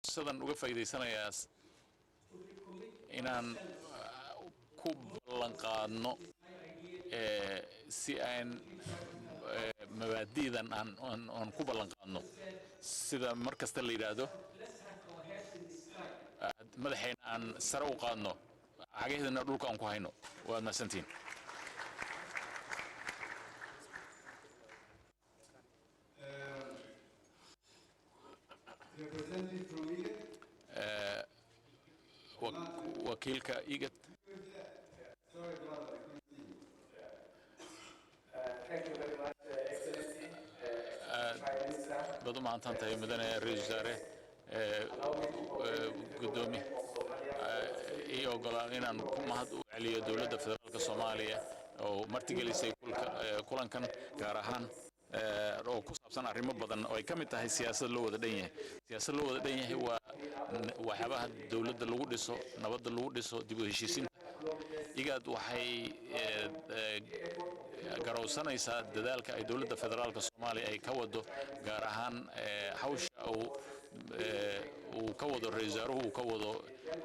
fursadan uga faa'iideysanayaa inaan ku ballan qaadno si aan mabaadi'dan aan ku ballan qaadno sida markasta la yiraahdo madaxayna aan sare u qaadno cagaheedana dhulka aan ku hayno waad mahadsantiin wakiilka IGAD بدو ما أنت مدني رجال قدومي إيه وقالنا ما هاد عليه دولة فدرال كصوماليا أو مرتجلي سي كلن كان كارهان oo ku saabsan arrimo badan oo ay ka mid tahay siyaasadda loo wada dhan yahay waa waxyaabaha dawladda lagu dhiso nabadda lagu dhiso dib u heshiisiinta IGAD waxay garowsanaysaa dadaalka ay dawladda federaalka Soomaaliya ay ka wado gaar ahaan hawsha uu ka wado ra'iisul uu ka wado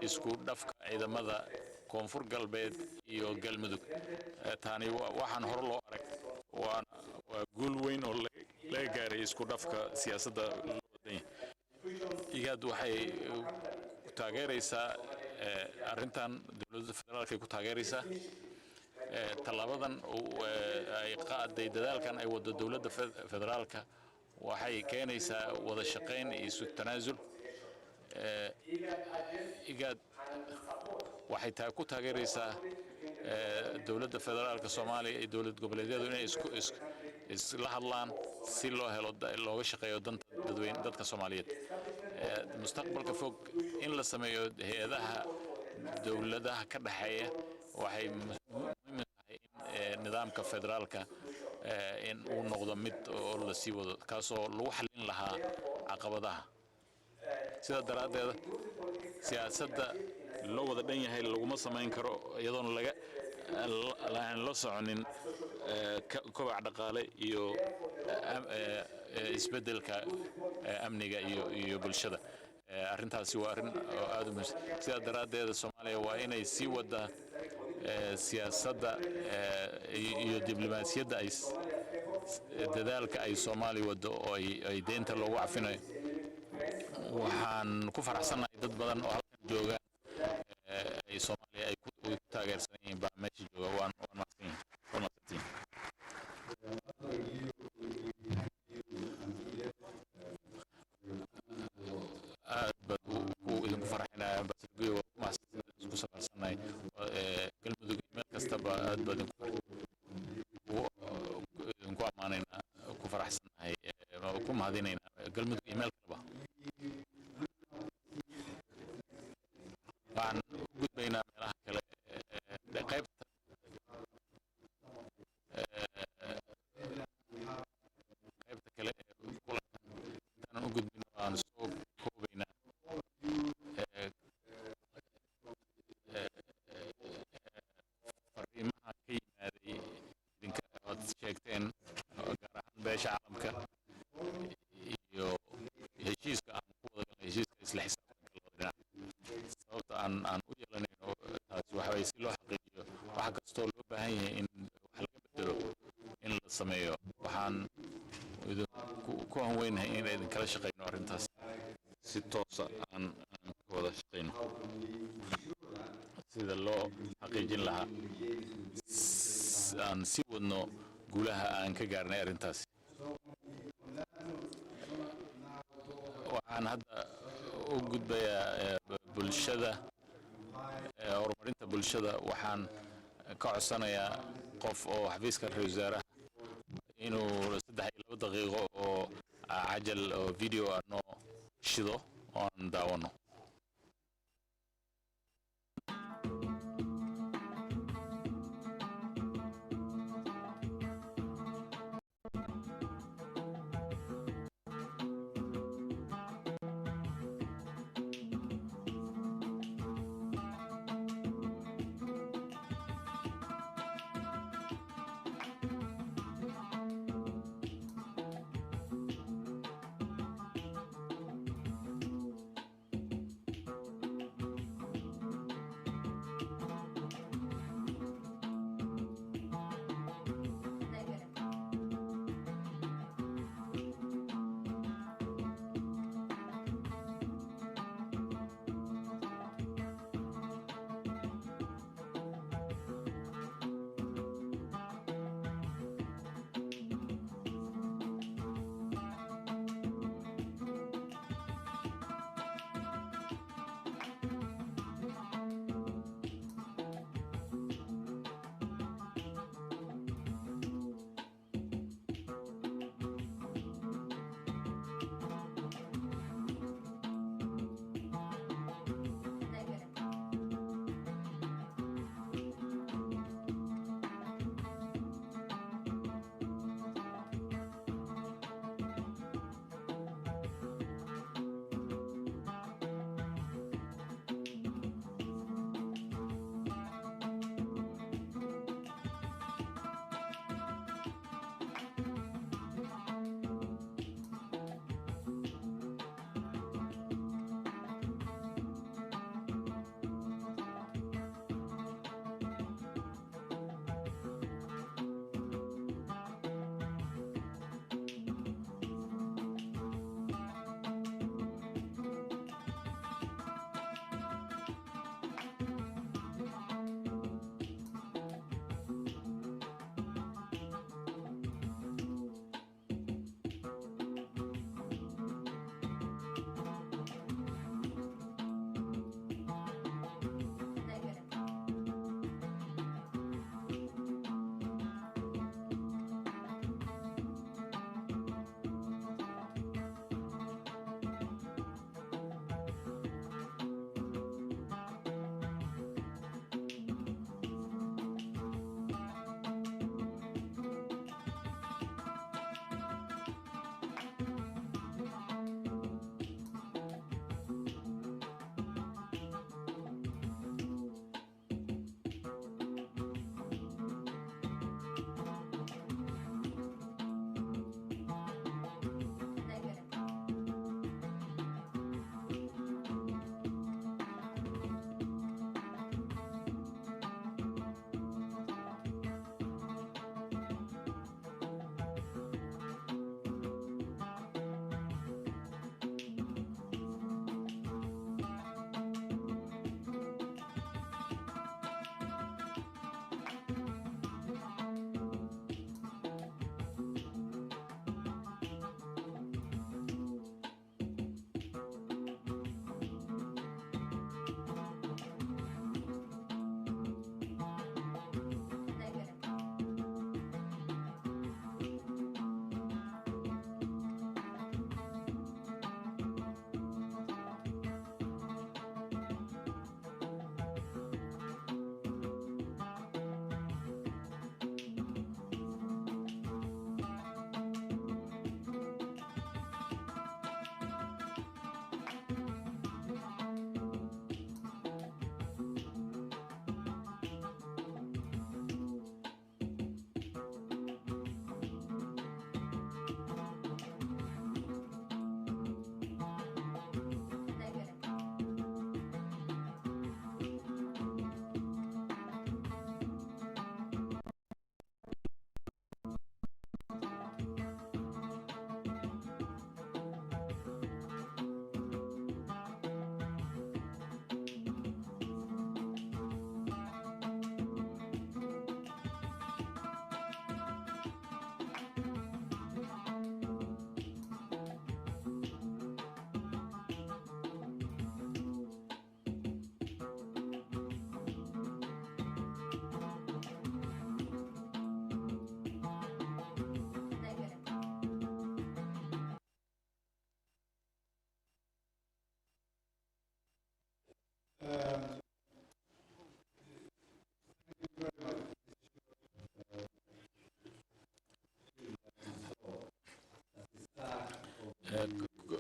isku dhafka ciidamada koonfur galbeed iyo galmudug taani waxaan hor loo arag waa guul weyn oo laga gaaray isku dhafka siyaasadda IGAD waxay taageeraysaa arrintan dawladda federaalka ku taageeraysaa talabadan ay qaaday dadaalkan ay wado dawladda federaalka waxay keenaysaa wada shaqayn iyo isu tanaasul IGAD waxay ku taageeraysaa dawladda federaalka Soomaaliya iyo dawlad goboleedyadu inay isla hadlaan si loo helo looga shaqeeyo dadka Soomaaliyeed mustaqbalka fog in la sameeyo hay'adaha dawladaha ka dhaxeeya waxay muhiim tahay in nidaamka federaalka in uu noqdo mid oo la sii wado kaasoo lagu xalin lahaa caqabadaha sida daraadeed siyaasadda loo wada dhan yahay laguma samayn karo iyadoon la soconin kobac dhaqaale iyo isbedelka amniga iyo bulshada arrintaasi waa arrin aad u muhiim sida daraadeed Soomaaliya waa inay sii wada siyaasadda iyo diblomaasiyadda ay dadaalka ay Soomaaliya wado oo ay deynta loogu cafinayo waxaan ku faraxsanahay dad badan oo halkan jooga ay Soomaaliya ay ku taageersan yihiin baa meesha jooga waan mahadsanyihiin aad baan idinku farxinayaa ambassador ku saabsanay galmudug meel kastaba aad baan idinku amaanaynaa ku faraxsanahay ku mahadinaynaa galmudug meel kaleba waxaan gudbaynaa meelaha kale qaybta kale kulankan intaan u gudbino aan soo koobaynaa fariimaha ka yimaaday idinka aad sheegteen gaar ahaan beesha caalamka iyo heshiiska aan ku wada galnay heshiiska isla xisaabtanka labada dhinac sababta aan u yeelanayno taas waxa way si loo xaqiijiyo waxa kastoo loo baahan yahay in wax laga bedelo in la sameeyo waxaan ku hanweynahay in idin kala shaqeyno arrintaas si toosa aan ka wada shaqeyno sida loo xaqiijin lahaa aan si wadno guulaha aan ka gaarnay arrintaasi waxaan hadda u gudbayaa bulshada horumarinta bulshada waxaan ka codsanayaa qof oo xafiiska ra'iisul wasaaraha inuu 3 daqiiqo oo cajal oo video noo shido oo aan daawano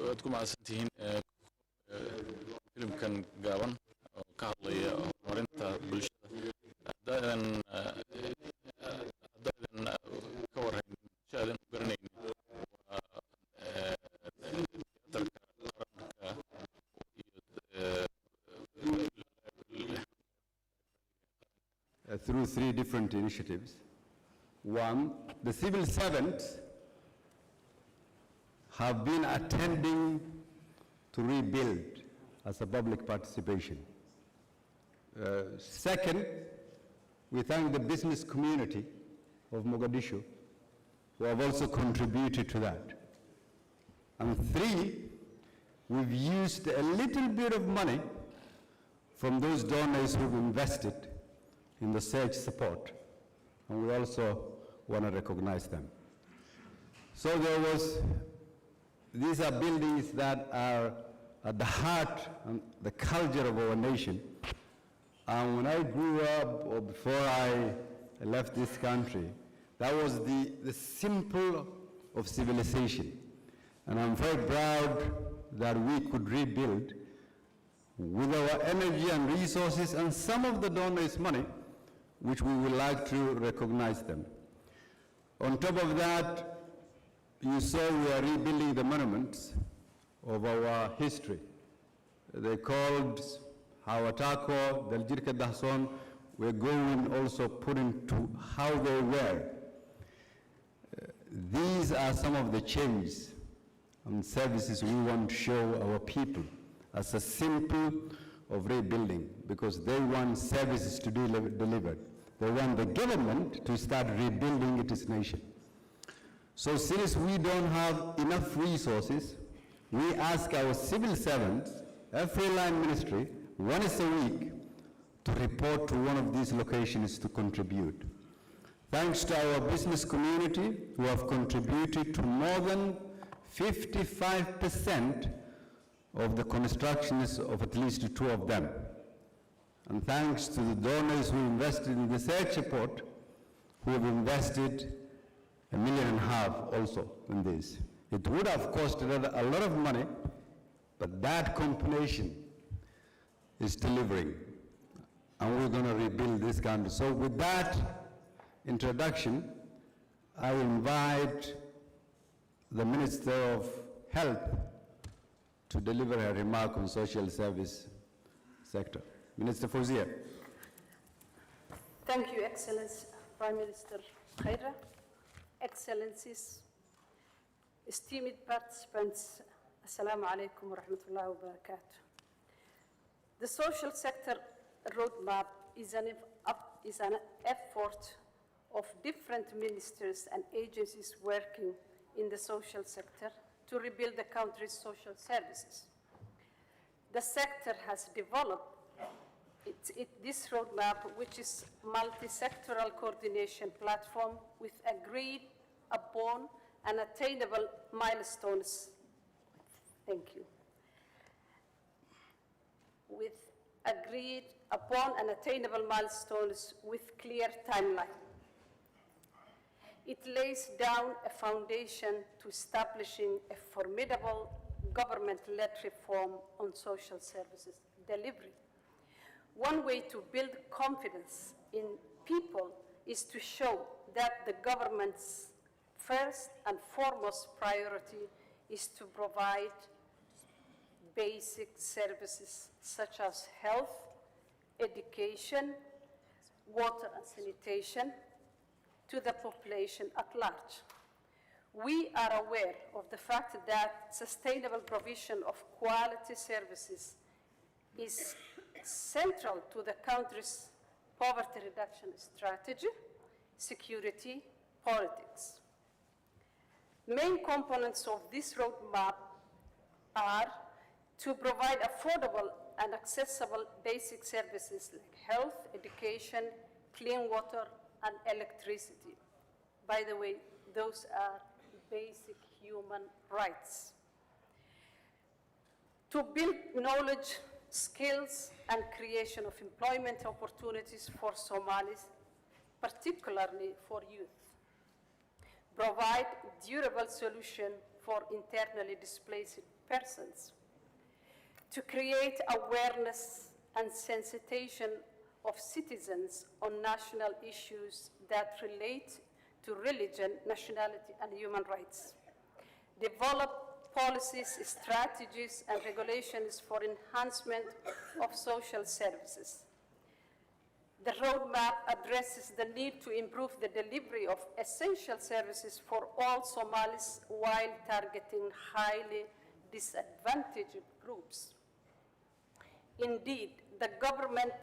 waad ku mahadsantihiin filimkan gaaban oo ka hadlaya horumarinta bulshada haddaadan ka warhayn si aadan u garanaynin waa tiyaatarka qaranka iyo through 3 different initiatives. One, the civil servants have been attending to rebuild as a public participation. Second, we thank the business community of Mogadishu who have also contributed to that. And three, we've used a little bit of money from those donors who've invested in the search support, and we also want to recognize them. So these are buildings that are at the heart and the culture of our nation. And when I grew up, or before I left this country, that was the symbol of civilization. And I'm very proud that we could rebuild with our energy and resources and some of the donors' money, which we would like to recognize them. On top of that, you saw we are rebuilding the monuments of our history. They called Hawatako, Daljirka Dahson. We're going also put into how they were. These are some of the changes and services we want to show our people as a symbol of rebuilding, because they want services to be delivered. They want the government to start rebuilding its nation. So since we don't have enough resources, we ask our civil servants, every line ministry, once a week, to report to one of these locations to contribute. Thanks to our business community, who have contributed to more than 55% of the constructions of at least 2 of them. And thanks to the donors who invested in the search support, who have invested $1.5 million also in this. It would have costed a lot of money, but that combination is delivering, and we're going to rebuild this country. So with that introduction, I invite the Minister of Health to deliver her remark on social service sector. Minister Fawzia. Thank you, Excellency Prime Minister Khaira, Excellencies, esteemed participants, Assalamu alaikum wa rahmatullahi wa barakatuh. The social sector roadmap is an effort of different ministers and agencies working in the social sector to rebuild the country's social services. The sector has developed this roadmap, which is multi-sectoral coordination platform with agreed upon and attainable milestones. Thank you. With agreed upon and attainable milestones with clear timeline. It lays down a foundation to establishing a formidable government-led reform on social services delivery. One way to build confidence in people is to show that the government's first and foremost priority is to provide basic services such as health, education, water and sanitation to the population at large. We are aware of the fact that sustainable provision of quality services is central to the country's poverty reduction strategy, security, politics. Main components of this roadmap are to provide affordable and accessible basic services like health, education, clean water, and electricity. By the way, those are basic human rights. To build knowledge skills and creation of employment opportunities for Somalis, particularly for youth, provide durable solution for internally displaced persons, to create awareness and sensitization of citizens on national issues that relate to religion, nationality, and human rights, develop policies, strategies, and regulations for enhancement of social services. The roadmap addresses the need to improve the delivery of essential services for all Somalis while targeting highly disadvantaged groups. Indeed, the government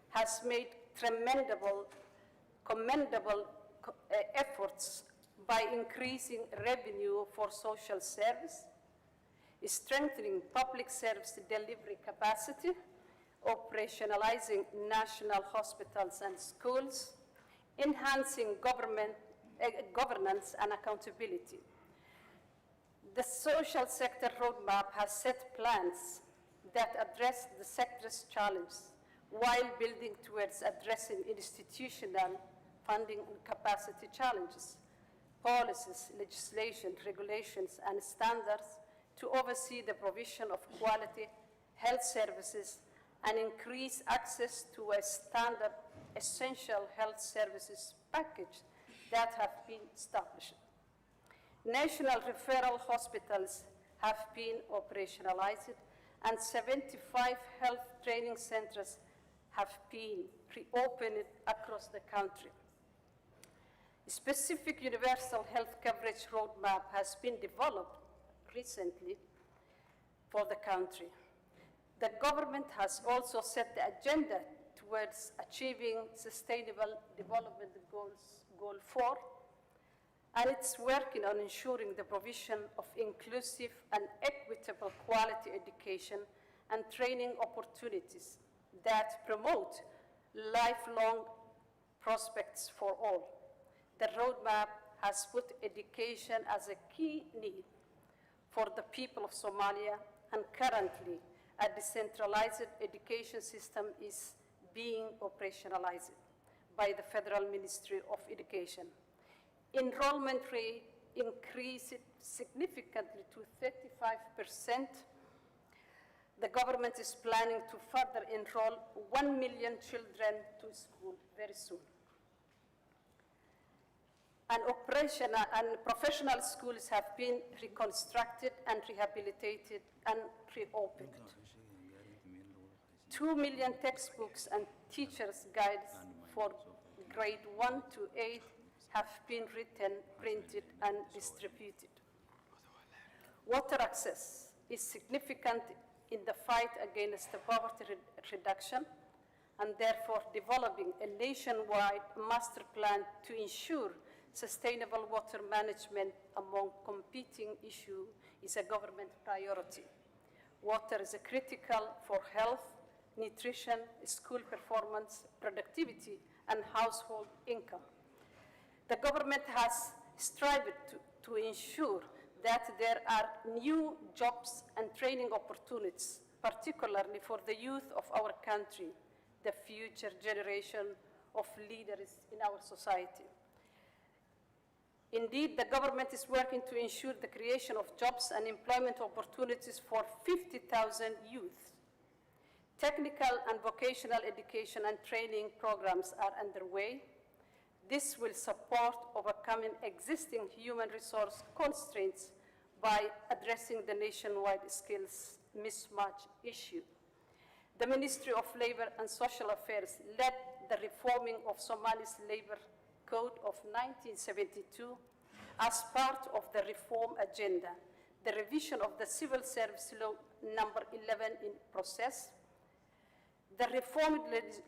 has made commendable efforts by increasing revenue for social service, strengthening public service delivery capacity, operationalizing national hospitals and schools, enhancing governance and accountability. The social sector roadmap has set plans that address the sector's challenges while building towards addressing institutional funding and capacity challenges, policies, legislation, regulations, and standards to oversee the provision of quality health services and increase access to a standard essential health services package that have been established. National referral hospitals have been operationalized and 75 health training centers have been reopened across the country. A specific universal health coverage roadmap has been developed recently for the country. The government has also set the agenda towards achieving Sustainable Development Goals, Goal 4, and it's working on ensuring the provision of inclusive and equitable quality education and training opportunities that promote lifelong prospects for all. The roadmap has put education as a key need for the people of Somalia, and currently a decentralized education system is being operationalized by the Federal Ministry of Education. Enrollment rate increased significantly to 35%. The government is planning to further enroll 1 million children to school very soon. And professional schools have been reconstructed and rehabilitated and reopened. 2 million textbooks and teachers' guides for grade 1 to 8 have been written, printed, and distributed. Water access is significant in the fight against the poverty reduction, and therefore developing a nationwide master plan to ensure sustainable water management among competing issues is a government priority. Water is critical for health, nutrition, school performance, productivity, and household income. The government has strived to ensure that there are new jobs and training opportunities, particularly for the youth of our country, the future generation of leaders in our society. Indeed, the government is working to ensure the creation of jobs and employment opportunities for 50,000 youth. Technical and vocational education and training programs are underway. This will support overcoming existing human resource constraints by addressing the nationwide skills mismatch issue. The Ministry of Labor and Social Affairs led the reforming of Somali's labor code of 1972 as part of the reform agenda, the revision of the Civil Service Law number 11 in process. The reformed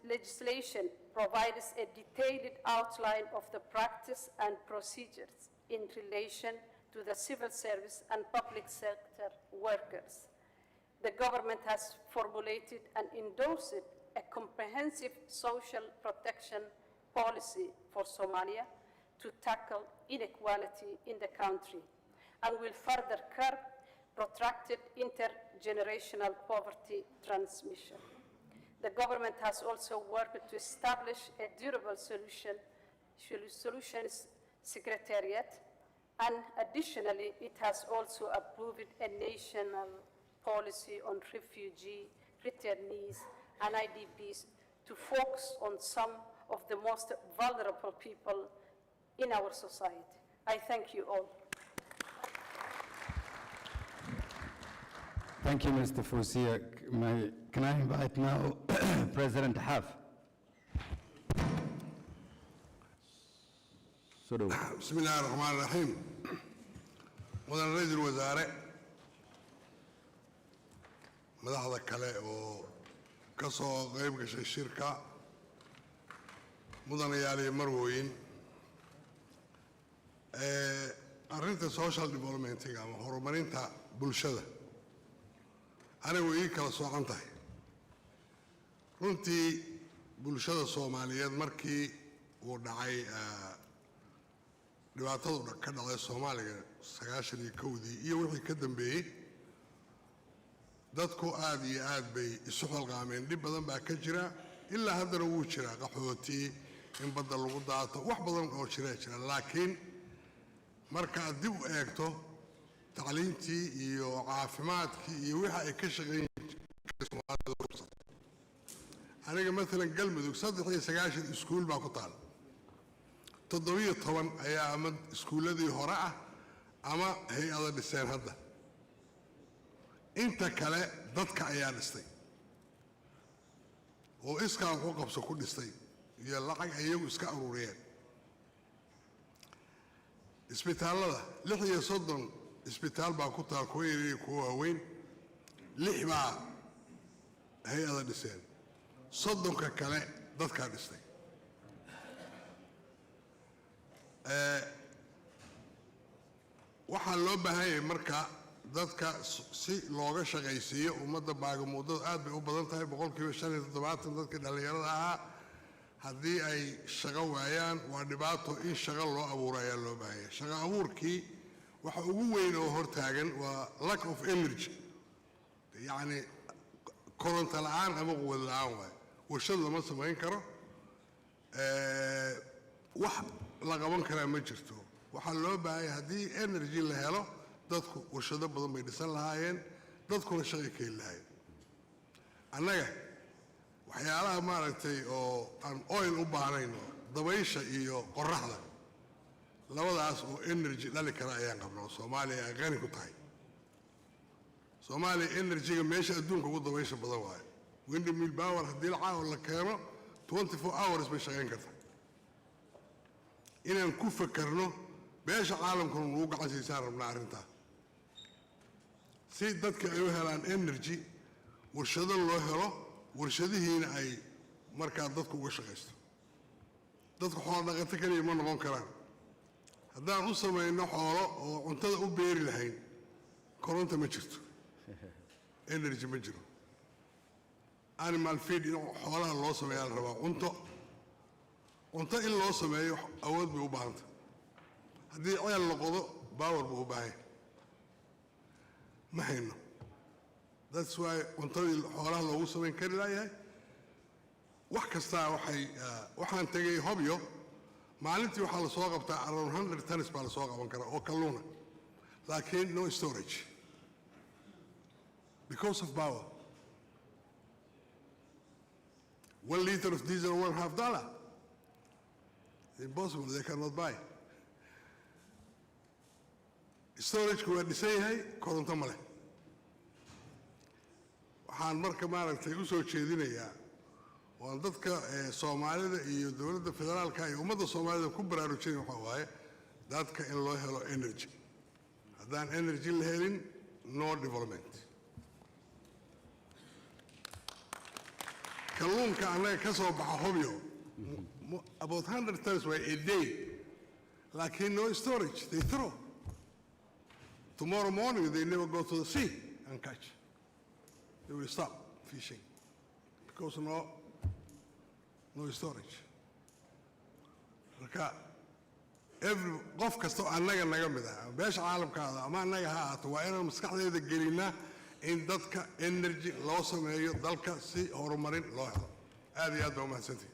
legislation provides a detailed outline of the practice and procedures in relation to the civil service and public sector workers. The government has formulated and endorsed a comprehensive social protection policy for Somalia to tackle inequality in the country, and will further curb protracted intergenerational poverty transmission. The government has also worked to establish a durable solutions secretariat, and additionally, it has also approved a national policy on refugee returnees and IDPs to focus on some of the most vulnerable people in our society. I thank you all. Thank you, Mr. Fousia. Can I invite now President Haf? بسم الله الرحمن الرحيم. مدن رئيس الوزراء مدحضة كلا وكسو غيب كشي الشركة مدن يالي مروين أرنت social development ama horumarinta bulshada anigu ii kala soocan tahay runtii bulshada Soomaaliyeed markii uu dhacay dhibaatadu ka dhacday Soomaaliga 91 iyo wixii ka dambeeyay dadku aad iyo aad bay isu xilqaameen dib badan baa ka jira ilaa haddana wuu jira qaxooti in badda lagu daato wax badan oo jira laakiin marka aad dib u eegto tacliintii iyo caafimaadkii iyo wixii ay ka shaqeeyeen aniga مثلا galmudug 39 iskuul baa ku taal 17 ayaa ama iskuuladii hore ah ama hay'ado dhiseen hadda inta kale dadka ayaa dhistay oo iskaa wuxuu qabso ku dhistay iyo lacag ayagu iska ururiyeen isbitaalada 36 isbitaal baa ku taal kuwa yaryar kuwa waaweyn 6 baa hay'ado dhiseen 30 kale dadka dhistay waxaa loo baahan yahay marka dadka si looga shaqaysiiyo ummadda baagamuudada aad bay u badan tahay 75% dadka dhalinyarada ahaa haddii ay shaqo waayaan waa dhibaato in shaqo loo abuuro ayaa loo baahan yahay shaqo abuurkii waxa ugu weyn oo hortaagan waa lack of energy yacni koronto la'aan ama quwad la'aan waaye warshad lama samayn karo wax la qaban karaa ma jirto waxaa loo baahan yahay haddii energy la helo dadku warshado badan bay dhisan lahaayeen dadkuna shaqo ka heli lahaayeen annaga waxyaalaha maaragtay oo aan oil u baahnayn dabaysha iyo qorraxda labadaas oo energy dhali kara ayaan qabnaa Soomaaliya ay qani ku tahay Soomaaliya energy-ga meesha adduunka ugu dabaysha badan waaye windmill power haddii la keeno 24 hours bay shaqayn kartaa inaan ku fakarno beesha caalamkuna lagu gacan siisaan rabnaa arrintaa si dadka ay u helaan energy warshado loo helo warshadihiina ay markaa dadku uga shaqaysto dadku xoolo dhaqato kaliya ma noqon karaan haddaan u samayno xoolo oo cuntada u beeri lahayn koronto ma jirto energy ma jiro animal feed in xoolaha loo sameeyaa la rabaa cunto in loo sameeyo awood bay u baahanta haddii ceel la qodo power buu u baahan ma hayno that's why cuntadii xoolaha loogu samayn kari laayahay wax kastaa waxaan tegay hobyo maalintii waxaa la soo qabtaa around 100 tons baa la soo qaban karaa oo kalluuna laakiin no storage because of power 1 liter of diesel $1.5 impossible they cannot buy storage waa dhisan yahay koronto ma leh waxaan marka maaragtay u soo jeedinayaa waan dadka Soomaalida iyo dawladda federaalka iyo ummadda Soomaalida ku baraarujin waxa waaye dadka in loo helo energy haddaan energy la helin no development kalluunka anaga ka soo baxa hobyo about 100 tons a day laakiin no storage they throw tomorrow morning they never go to the sea and catch they will stop fishing because no storage marka qof kasta oo annaga naga mid ah beesha caalamkaada ama annaga ha ahaato waa inaan maskaxdeeda gelinaa in dadka energy loo sameeyo dalka si horumarin loo helo aad iyo aad baa umahadsantihi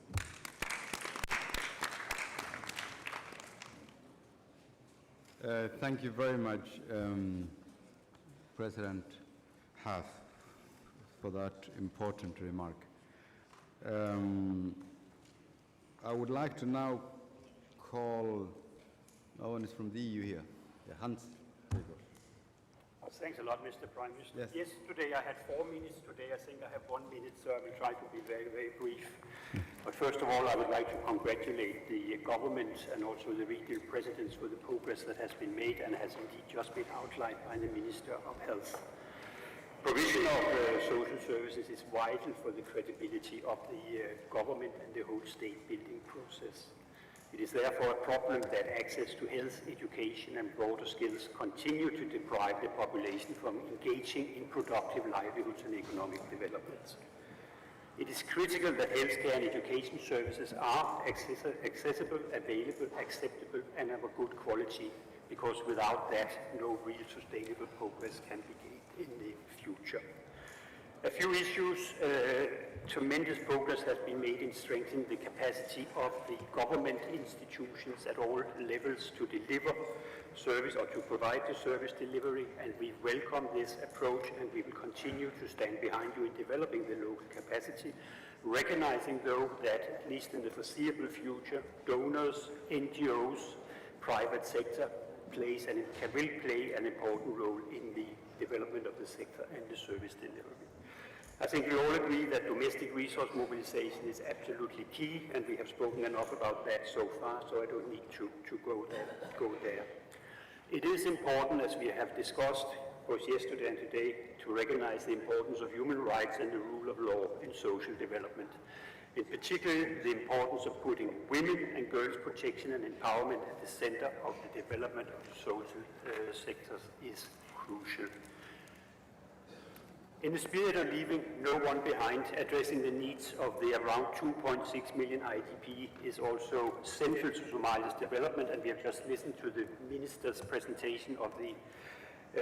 Thank you very much, President Haas, for that important remark. I would like to now call, no one is from the EU here. Yeah, Hans. Thanks a lot, Mr. Prime Minister. Yes. Yesterday I had 4 minutes. Today I think I have 1 minute, so I will try to be very, very brief. But first of all, I would like to congratulate the government and also the regional presidents for the progress that has been made and has indeed just been outlined by the Minister of Health. Provision of social services is vital for the credibility of the government and the whole state-building process. It is therefore a problem that access to health, education and broader skills continue to deprive the population from engaging in productive livelihoods and economic development. It is critical that healthcare and education services are accessible, available, acceptable and of a good quality, because without that, no real sustainable progress can be gained in the future. A few issues. Tremendous progress has been made in strengthening the capacity of the government institutions at all levels to deliver service or to provide the service delivery, and we welcome this approach and we will continue to stand behind you in developing the local capacity, recognizing though that at least in the foreseeable future, donors, NGOs, private sector will play an important role in the development of the sector and the service delivery. I think we all agree that domestic resource mobilization is absolutely key, and we have spoken enough about that so far, so I don't need to go there. It is important, as we have discussed both yesterday and today, to recognize the importance of human rights and the rule of law in social development. In particular, the importance of putting women and girls' protection and empowerment at the center of the development of the social sectors is crucial. In the spirit of leaving no one behind, addressing the needs of the around 2.6 million IDP is also central to Somalia's development, and we have just listened to the Minister's presentation of the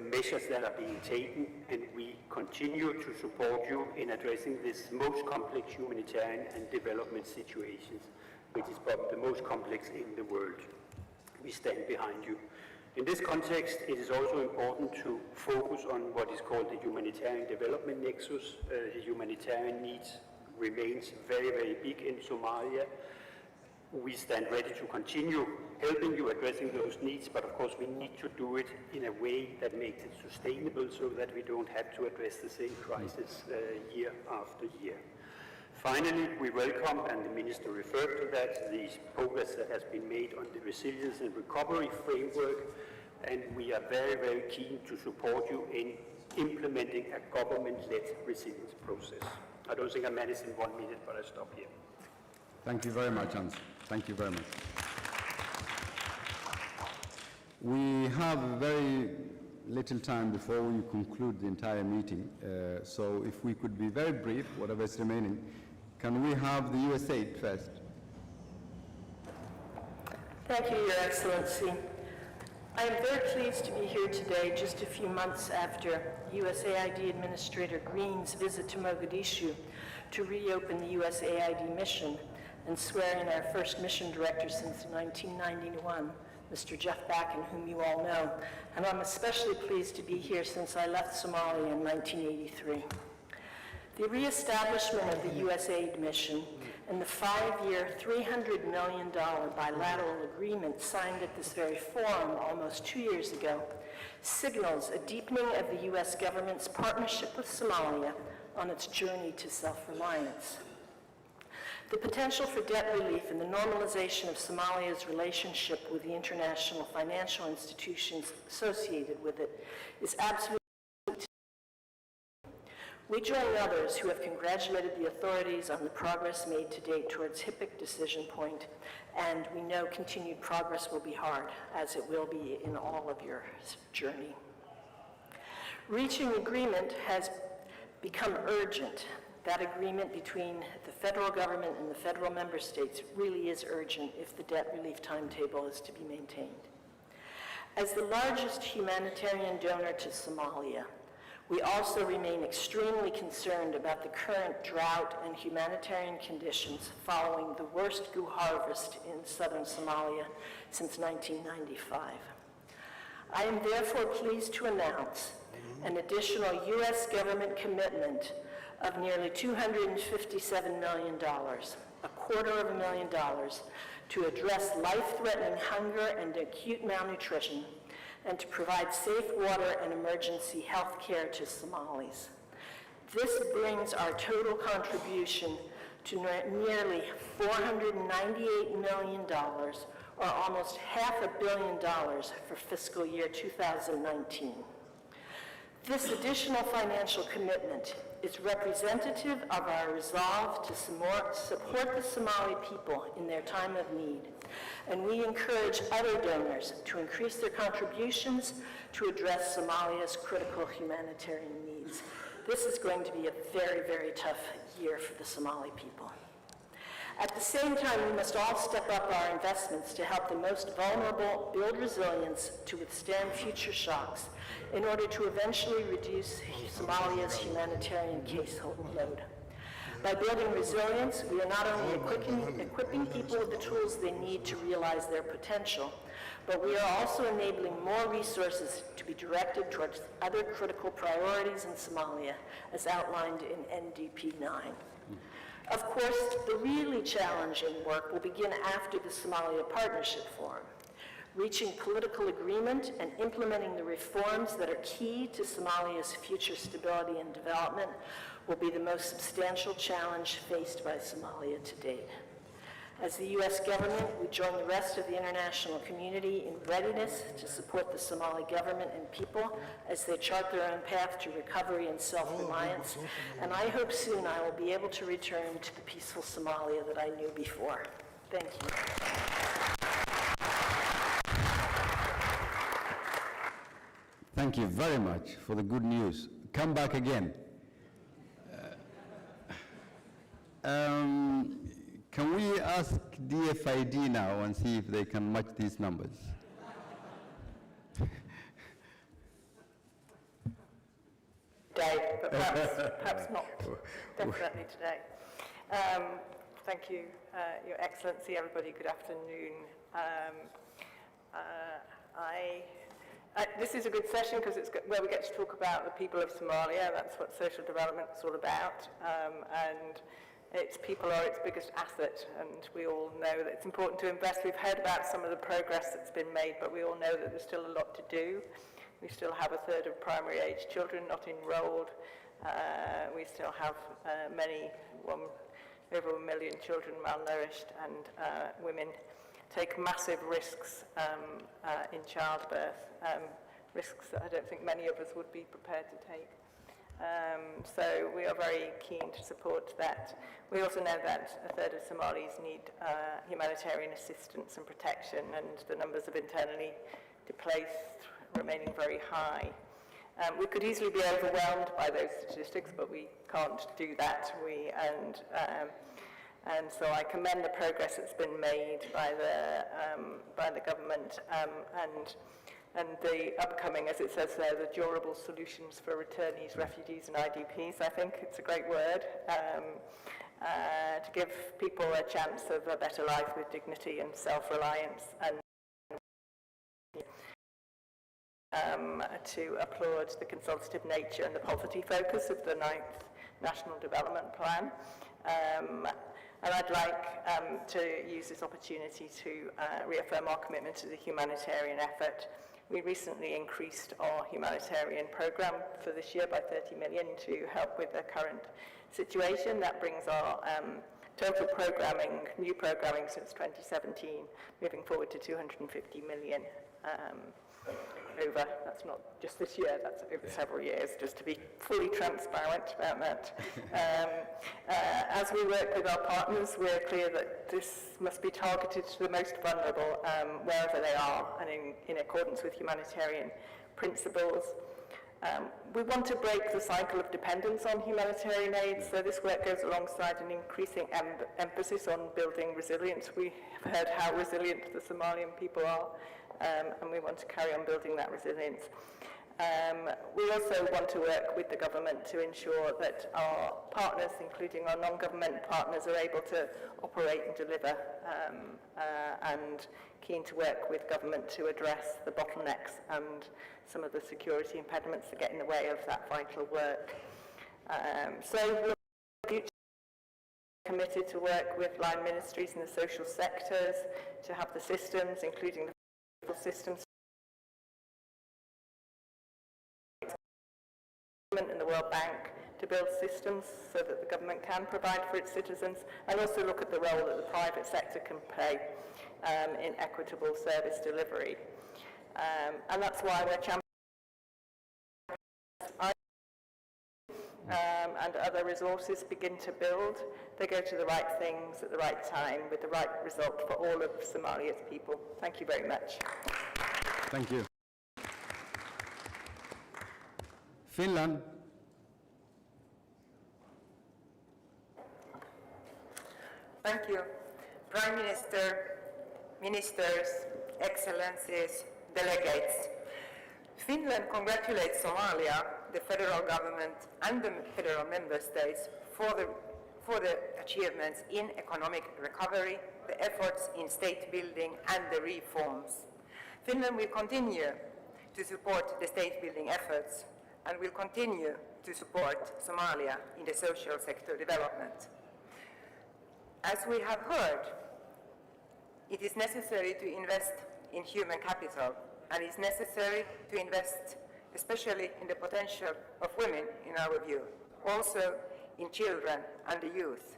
measures that are being taken, and we continue to support you in addressing this most complex humanitarian and development situations, which is probably the most complex in the world. We stand behind you. In this context, it is also important to focus on what is called the humanitarian development nexus. The humanitarian needs remains very, very big in Somalia. We stand ready to continue helping you addressing those needs, but of course we need to do it in a way that makes it sustainable so that we don't have to address the same crisis year after year. Finally, we welcome, and the Minister referred to that, the progress that has been made on the resilience and recovery framework, and we are very, very keen to support you in implementing a government-led resilience process. I don't think I managed in 1 minute, but I stop here. Thank you very much, Hans. Thank you very much. We have very little time before we conclude the entire meeting, so if we could be very brief, whatever is remaining. Can we have the USAID first? Thank you, Your Excellency. I am very pleased to be here today, just a few months after USAID Administrator Green's visit to Mogadishu to reopen the USAID mission and swear in our first mission director since 1991, Mr. Jeff Backen, whom you all know. And I'm especially pleased to be here since I left Somalia in 1983. The reestablishment of the USAID mission and the 5-year, $300 million bilateral agreement signed at this very forum almost 2 years ago signals a deepening of the U.S. government's partnership with Somalia on its journey to self-reliance. The potential for debt relief and the normalization of Somalia's relationship with the international financial institutions associated with it is absolutely. We join others who have congratulated the authorities on the progress made to date towards HIPC decision point, and we know continued progress will be hard, as it will be in all of your journey. Reaching agreement has become urgent. That agreement between the federal government and the federal member states really is urgent if the debt relief timetable is to be maintained. As the largest humanitarian donor to Somalia, we also remain extremely concerned about the current drought and humanitarian conditions following the worst GU harvest in southern Somalia since 1995. I am therefore pleased to announce an additional U.S. government commitment of nearly $257 million, $250,000, to address life-threatening hunger and acute malnutrition, and to provide safe water and emergency health care to Somalis. This brings our total contribution to nearly $498 million, or almost $500 million for fiscal year 2019. This additional financial commitment is representative of our resolve to support the Somali people in their time of need, and we encourage other donors to increase their contributions to address Somalia's critical humanitarian needs. This is going to be a very, very tough year for the Somali people. At the same time, we must all step up our investments to help the most vulnerable build resilience to withstand future shocks in order to eventually reduce Somalia's humanitarian caseload. By building resilience, we are not only equipping people with the tools they need to realize their potential, but we are also enabling more resources to be directed towards other critical priorities in Somalia, as outlined in NDP 9. Of course, the really challenging work will begin after the Somalia Partnership Forum. Reaching political agreement and implementing the reforms that are key to Somalia's future stability and development will be the most substantial challenge faced by Somalia to date. As the U.S. government, we join the rest of the international community in readiness to support the Somali government and people as they chart their own path to recovery and self-reliance, and I hope soon I will be able to return to the peaceful Somalia that I knew before. Thank you. Thank you very much for the good news. Come back again. Can we ask DFID now and see if they can match these numbers? Today, but perhaps not. Definitely today. Thank you, Your Excellency, everybody. Good afternoon. This is a good session because it's where we get to talk about the people of Somalia. That's what social development is all about. And its people are its biggest asset, and we all know that it's important to invest. We've heard about some of the progress that's been made, but we all know that there's still a lot to do. We still have a third of primary age children not enrolled. We still have over 1 million children malnourished, and women take massive risks in childbirth, risks that I don't think many of us would be prepared to take. So we are very keen to support that. We also know that a third of Somalis need humanitarian assistance and protection, and the numbers of internally displaced remaining very high. We could easily be overwhelmed by those statistics, but we can't do that. And so I commend the progress that's been made by the government and the upcoming, as it says there, the durable solutions for returnees, refugees, and IDPs. I think it's a great word to give people a chance of a better life with dignity and self-reliance, and to applaud the consultative nature and the poverty focus of the 9th National Development Plan. And I'd like to use this opportunity to reaffirm our commitment to the humanitarian effort. We recently increased our humanitarian program for this year by 30 million to help with the current situation. That brings our total new programming since 2017, moving forward to 250 million over, that's not just this year, that's over several years, just to be fully transparent about that. As we work with our partners, we're clear that this must be targeted to the most vulnerable wherever they are, and in accordance with humanitarian principles. We want to break the cycle of dependence on humanitarian aid, so this work goes alongside an increasing emphasis on building resilience. We have heard how resilient the Somalian people are, and we want to carry on building that resilience. We also want to work with the government to ensure that our partners, including our non-government partners, are able to operate and deliver, and keen to work with government to address the bottlenecks and some of the security impediments that get in the way of that vital work. So we're committed to work with line ministries and the social sectors to have the systems, including the fiscal systems, and the World Bank, to build systems so that the government can provide for its citizens, and also look at the role that the private sector can play in equitable service delivery. And that's why we're championing and other resources begin to build. They go to the right things at the right time with the right result for all of Somalia's people. Thank you very much. Thank you. Finland. Thank you. Prime Minister, Ministers, Excellencies, delegates. Finland congratulates Somalia, the federal government and the federal member states for the achievements in economic recovery, the efforts in state building and the reforms. Finland will continue to support the state building efforts and will continue to support Somalia in the social sector development. As we have heard, it is necessary to invest in human capital, and it is necessary to invest especially in the potential of women, in our view, also in children and the youth,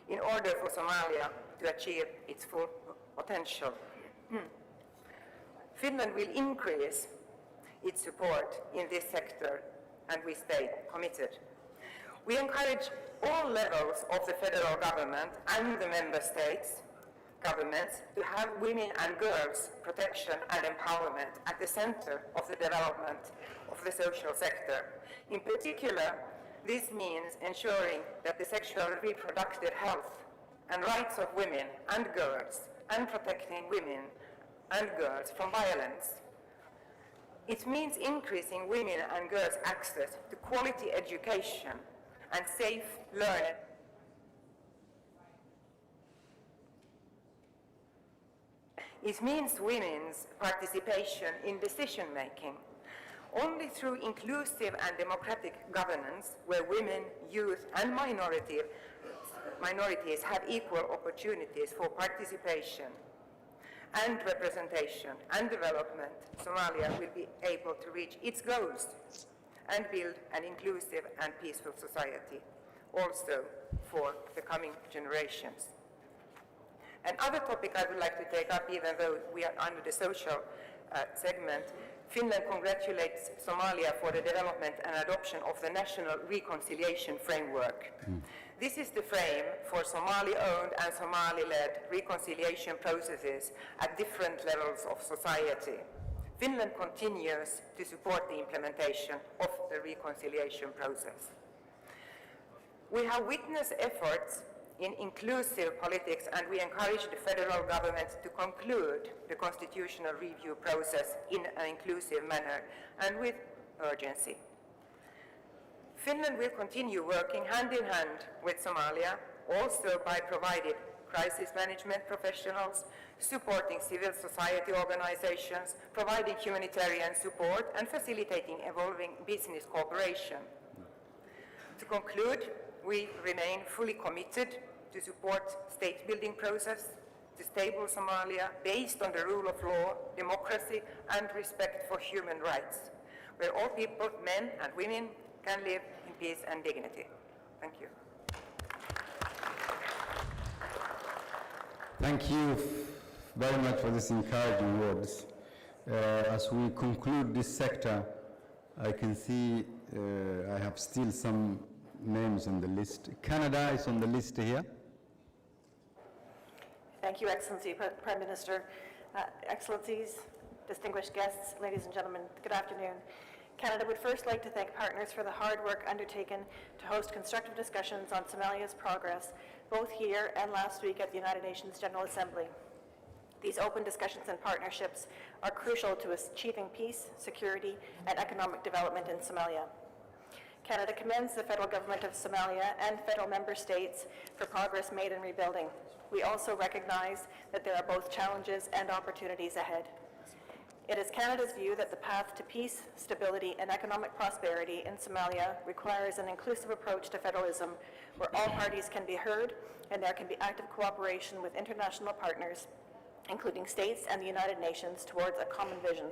in order for Somalia to achieve its full potential. Finland will increase its support in this sector, and we stay committed. We encourage all levels of the federal government and the member states governments to have women and girls' protection and empowerment at the center of the development of the social sector. In particular, this means ensuring that the sexual and reproductive health and rights of women and girls, and protecting women and girls from violence. It means increasing women and girls' access to quality education and safe learning. It means women's participation in decision-making. Only through inclusive and democratic governance, where women, youth, and minorities have equal opportunities for participation and representation and development, Somalia will be able to reach its goals and build an inclusive and peaceful society, also for the coming generations. Another topic I would like to take up, even though we are under the social segment, Finland congratulates Somalia for the development and adoption of the National Reconciliation Framework. This is the frame for Somali-owned and Somali-led reconciliation processes at different levels of society. Finland continues to support the implementation of the reconciliation process. We have witnessed efforts in inclusive politics, and we encourage the federal government to conclude the constitutional review process in an inclusive manner and with urgency. Finland will continue working hand in hand with Somalia, also by providing crisis management professionals, supporting civil society organizations, providing humanitarian support, and facilitating evolving business cooperation. To conclude, we remain fully committed to support state building process, to stable Somalia based on the rule of law, democracy, and respect for human rights, where all people, men and women, can live in peace and dignity. Thank you. Thank you very much for these encouraging words. As we conclude this sector, I can see I have still some names on the list. Canada is on the list here. Thank you, Excellency, Prime Minister. Excellencies, distinguished guests, ladies and gentlemen, good afternoon. Canada would first like to thank partners for the hard work undertaken to host constructive discussions on Somalia's progress, both here and last week at the United Nations General Assembly. These open discussions and partnerships are crucial to achieving peace, security, and economic development in Somalia. Canada commends the Federal Government of Somalia and federal member states for progress made in rebuilding. We also recognize that there are both challenges and opportunities ahead. It is Canada's view that the path to peace, stability, and economic prosperity in Somalia requires an inclusive approach to federalism where all parties can be heard and there can be active cooperation with international partners, including states and the United Nations, towards a common vision.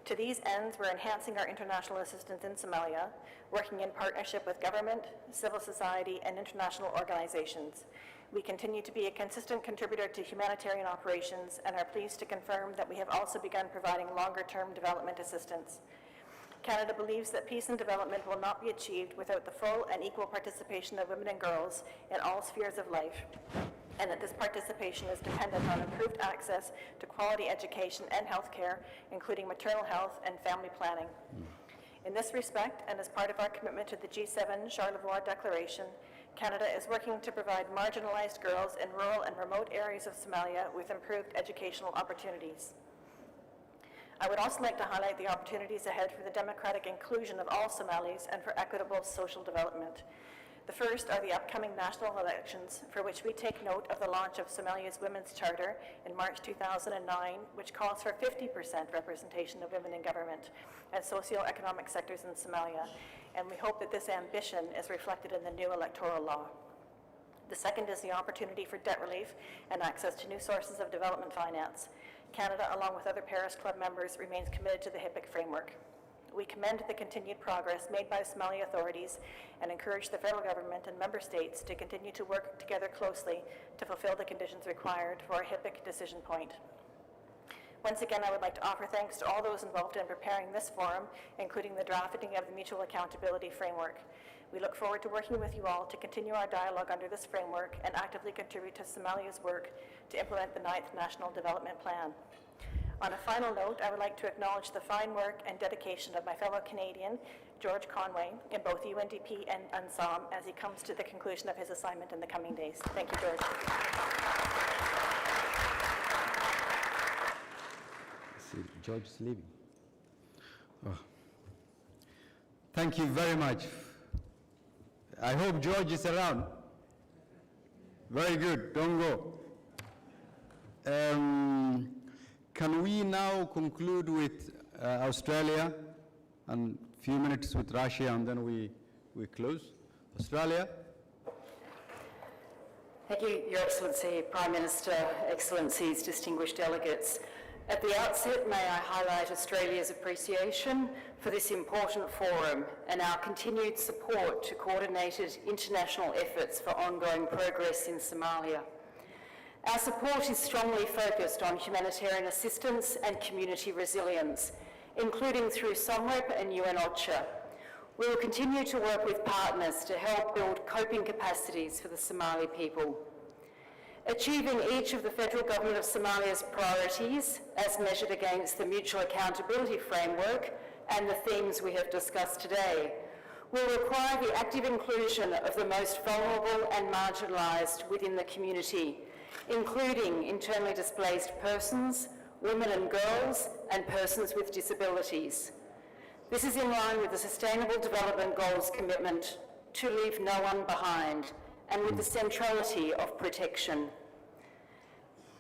To these ends, we're enhancing our international assistance in Somalia, working in partnership with government, civil society, and international organizations. We continue to be a consistent contributor to humanitarian operations and are pleased to confirm that we have also begun providing longer-term development assistance. Canada believes that peace and development will not be achieved without the full and equal participation of women and girls in all spheres of life, and that this participation is dependent on improved access to quality education and health care, including maternal health and family planning. In this respect, and as part of our commitment to the G7 Charlevoix Declaration, Canada is working to provide marginalized girls in rural and remote areas of Somalia with improved educational opportunities. I would also like to highlight the opportunities ahead for the democratic inclusion of all Somalis and for equitable social development. The first are the upcoming national elections, for which we take note of the launch of Somalia's Women's Charter in March 2009, which calls for 50% representation of women in government and socio-economic sectors in Somalia, and we hope that this ambition is reflected in the new electoral law. The second is the opportunity for debt relief and access to new sources of development finance. Canada, along with other Paris Club members, remains committed to the HIPC framework. We commend the continued progress made by Somali authorities and encourage the federal government and member states to continue to work together closely to fulfill the conditions required for a HIPC decision point. Once again, I would like to offer thanks to all those involved in preparing this forum, including the drafting of the Mutual Accountability Framework. We look forward to working with you all to continue our dialogue under this framework and actively contribute to Somalia's work to implement the 9th National Development Plan. On a final note, I would like to acknowledge the fine work and dedication of my fellow Canadian, George Conway, in both UNDP and UNSOM as he comes to the conclusion of his assignment in the coming days. Thank you, George. George is leaving. Oh. Thank you very much. I hope George is around. Very good, don't go. Can we now conclude with Australia and a few minutes with Russia and then we close? Australia? Thank you, Your Excellency, Prime Minister, Excellencies, distinguished delegates. At the outset, may I highlight Australia's appreciation for this important forum and our continued support to coordinated international efforts for ongoing progress in Somalia. Our support is strongly focused on humanitarian assistance and community resilience, including through SOMREP and UN OCHA. We will continue to work with partners to help build coping capacities for the Somali people. Achieving each of the Federal Government of Somalia's priorities, as measured against the Mutual Accountability Framework and the themes we have discussed today, will require the active inclusion of the most vulnerable and marginalised within the community, including internally displaced persons, women and girls, and persons with disabilities. This is in line with the Sustainable Development Goals commitment to leave no one behind, and with the centrality of protection.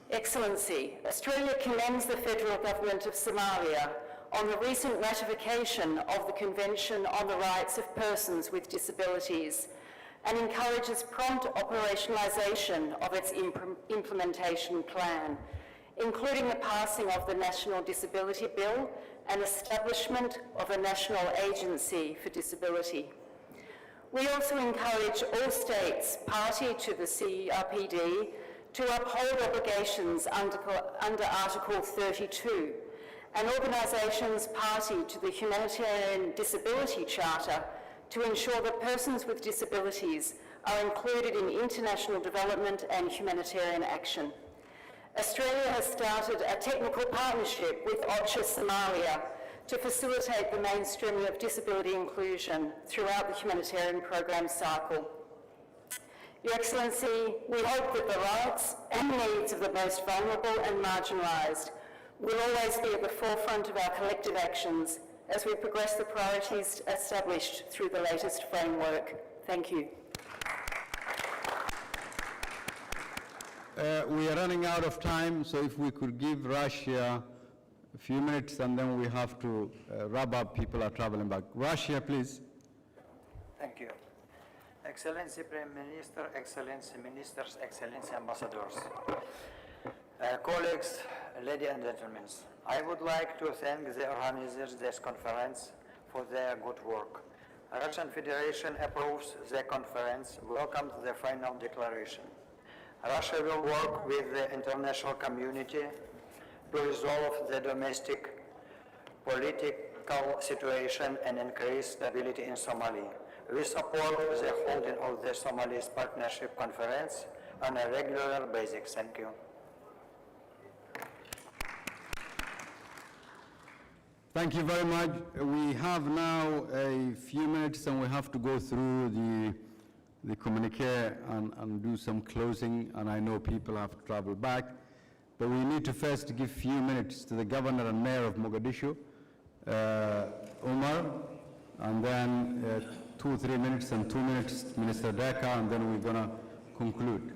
Excellency, Australia commends the Federal Government of Somalia on the recent ratification of the Convention on the Rights of Persons with Disabilities and encourages prompt operationalisation of its implementation plan, including the passing of the National Disability Bill and establishment of a National Agency for Disability. We also encourage all states party to the CRPD to uphold obligations under Article 32 and organisations party to the Humanitarian Disability Charter to ensure that persons with disabilities are included in international development and humanitarian action. Australia has started a technical partnership with OCHA Somalia to facilitate the mainstreaming of disability inclusion throughout the humanitarian program cycle. Your Excellency, we hope that the rights and needs of the most vulnerable and marginalised will always be at the forefront of our collective actions as we progress the priorities established through the latest framework. Thank you. We are running out of time, so if we could give Russia a few minutes and then we have to wrap up, people are traveling back. Russia, please. Thank you. Excellency Prime Minister, Excellency Ministers, Excellency Ambassadors, colleagues, ladies and gentlemen, I would like to thank the organizers of this conference for their good work. Russian Federation approves the conference, welcomes the final declaration. Russia will work with the international community to resolve the domestic political situation and increase stability in Somalia. We support the holding of the Somalia Partnership Conference on a regular basis. Thank you. Thank you very much. We have now a few minutes and we have to go through the communique and do some closing, and I know people have to travel back. But we need to first give a few minutes to the Governor and Mayor of Mogadishu, Umar, and then 2 or 3 minutes and 2 minutes, Minister Deka, and then we're going to conclude.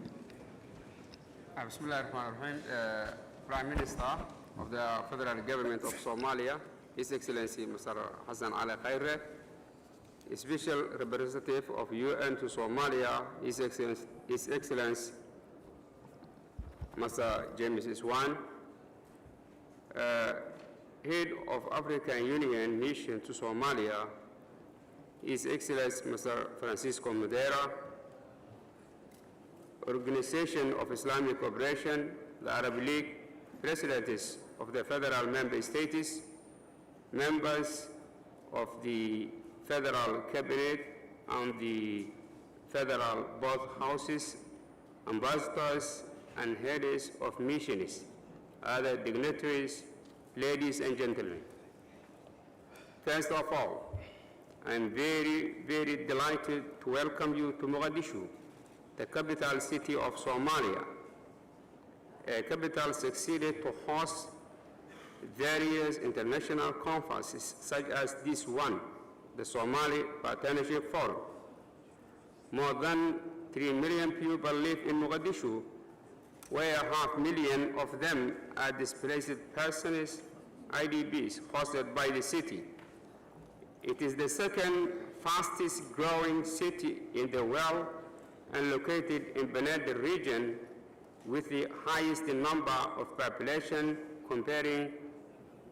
Bismillah ar-Rahman ar-Rahim. Prime Minister of the Federal Government of Somalia, His Excellency Mr. Hassan Ali Khaireh, Special Representative of UN to Somalia, His Excellency Mr. James Iswan, Head of African Union Mission to Somalia, His Excellency Mr. Francisco Madera, Organization of Islamic Cooperation, the Arab League, Presidents of the Federal Member States, members of the Federal Cabinet and the Federal both houses, ambassadors and heads of missions, other dignitaries, ladies and gentlemen. First of all, I'm very, very delighted to welcome you to Mogadishu, the capital city of Somalia. A capital succeeded to host various international conferences such as this one, the Somalia Partnership Forum. More than 3 million people live in Mogadishu, where 500,000 of them are displaced persons, IDPs, hosted by the city. It is the second fastest growing city in the world and located in Benin region with the highest number of population comparing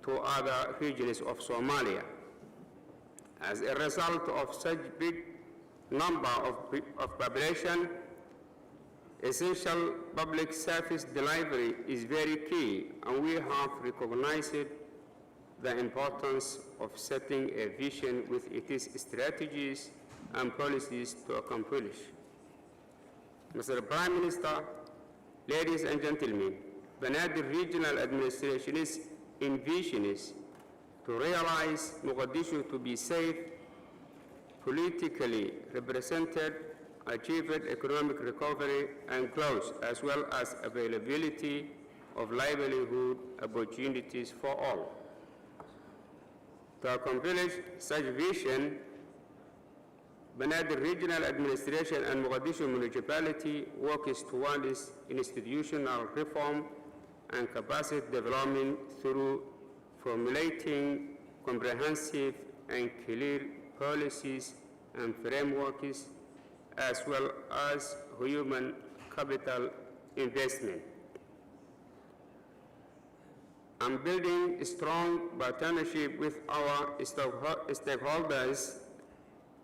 to other regions of Somalia. As a result of such big number of population, essential public service delivery is very key, and we have recognized the importance of setting a vision with its strategies and policies to accomplish. Mr. Prime Minister, ladies and gentlemen, Benin Regional Administration envisions to realize Mogadishu to be safe, politically represented, achieved economic recovery and growth, as well as availability of livelihood opportunities for all. To accomplish such vision, Benin Regional Administration and Mogadishu Municipality works towards institutional reform and capacity development through formulating comprehensive and clear policies and frameworks, as well as human capital investment. And building a strong partnership with our stakeholders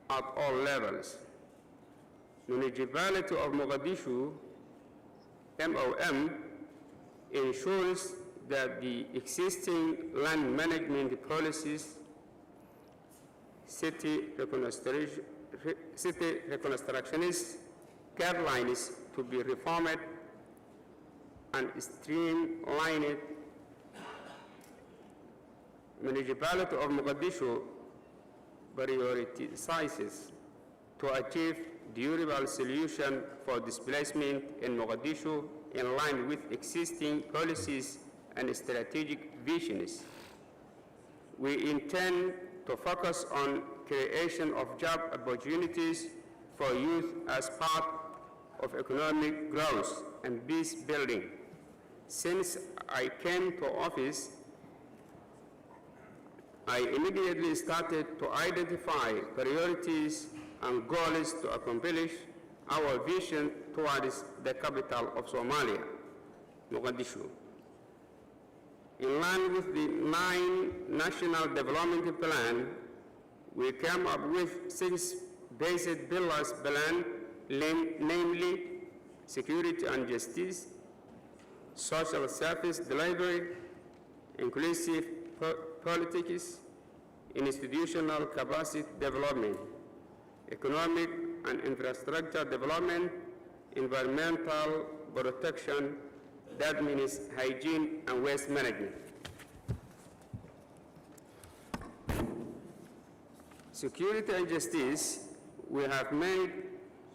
at all levels. Municipality of Mogadishu, MOM, ensures that the existing land management policies, city reconstructionist guidelines to be reformed and streamlined municipality of Mogadishu prioritizes to achieve durable solution for displacement in Mogadishu in line with existing policies and strategic visions. We intend to focus on creation of job opportunities for youth as part of economic growth and peace building. Since I came to office, I immediately started to identify priorities and goals to accomplish our vision towards the capital of Somalia, Mogadishu. In line with the 9 National Development Plan, we came up with 6 basic pillars plan, namely security and justice, social service delivery, inclusive politics, institutional capacity development, economic and infrastructure development, environmental protection, that means hygiene and waste management. Security and justice, we have made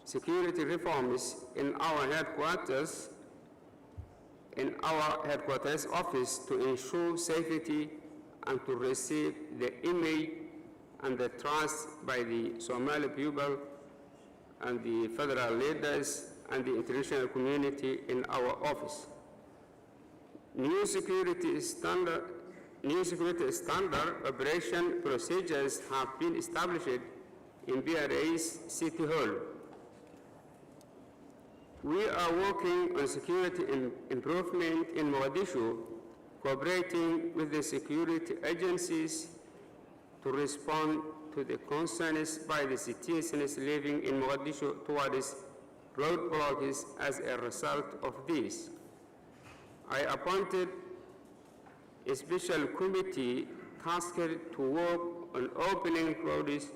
security reforms in our headquarters office to ensure safety and to receive the image and the trust by the Somali people and the federal leaders and the international community in our office. New security standard operation procedures have been established in BRA's City Hall. We are working on security improvement in Mogadishu, cooperating with the security agencies to respond to the concerns by the citizens living in Mogadishu towards roadblocks as a result of this. I appointed a special committee tasked to work on opening roads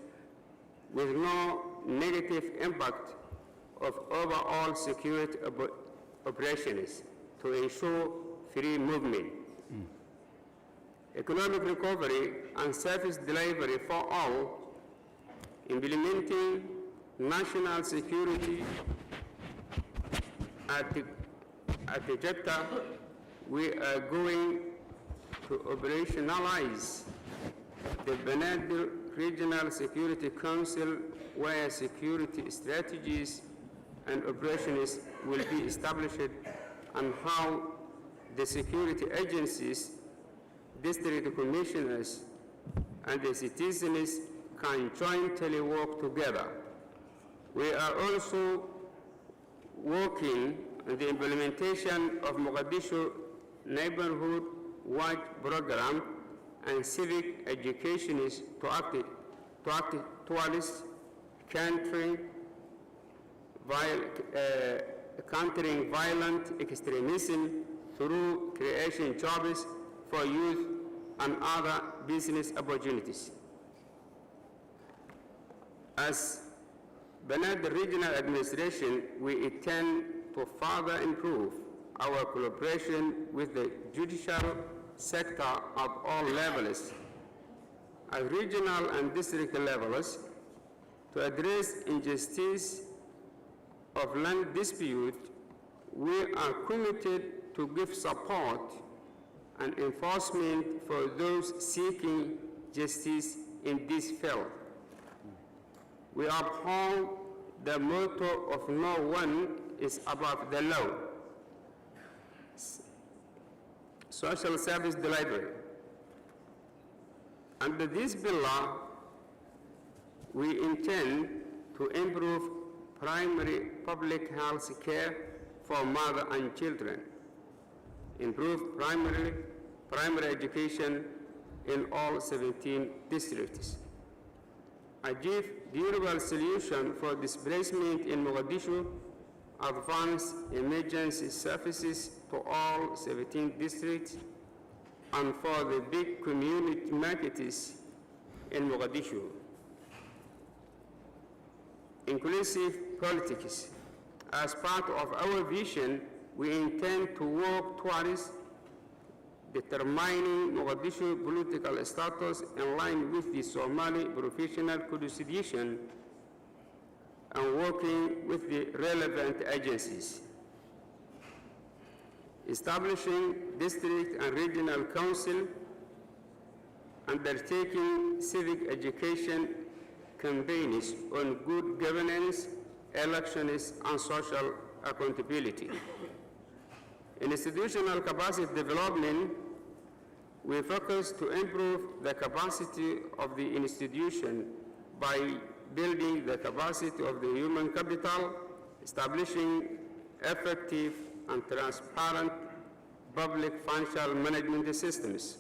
with no negative impact of overall security operations to ensure free movement. Economic recovery and service delivery for all, implementing national security at the Jeddah, we are going to operationalize the Banadil Regional Security Council, where security strategies and operations will be established, and how the security agencies, district commissioners, and the citizens can jointly work together. We are also working on the implementation of Mogadishu Neighborhood Watch Program and civic education to act towards countering violent extremism through creation jobs for youth and other business opportunities. As Banat Regional Administration, we intend to further improve our collaboration with the judicial sector at all levels, at regional and district levels, to address injustice of land dispute. We are committed to give support and enforcement for those seeking justice in this field. We uphold the motto of no one is above the law. Social service delivery. Under this bill, we intend to improve primary public health care for mother and children, improve primary education in all 17 districts, achieve durable solution for displacement in Mogadishu, advance emergency services to all 17 districts, and for the big community markets in Mogadishu. Inclusive politics. As part of our vision, we intend to work towards determining Mogadishu political status in line with the Somali Professional Constitution, and working with the relevant agencies. Establishing district and regional council, undertaking civic education campaigns on good governance, elections, and social accountability. In institutional capacity development, we focus to improve the capacity of the institution by building the capacity of the human capital, establishing effective and transparent public financial management systems,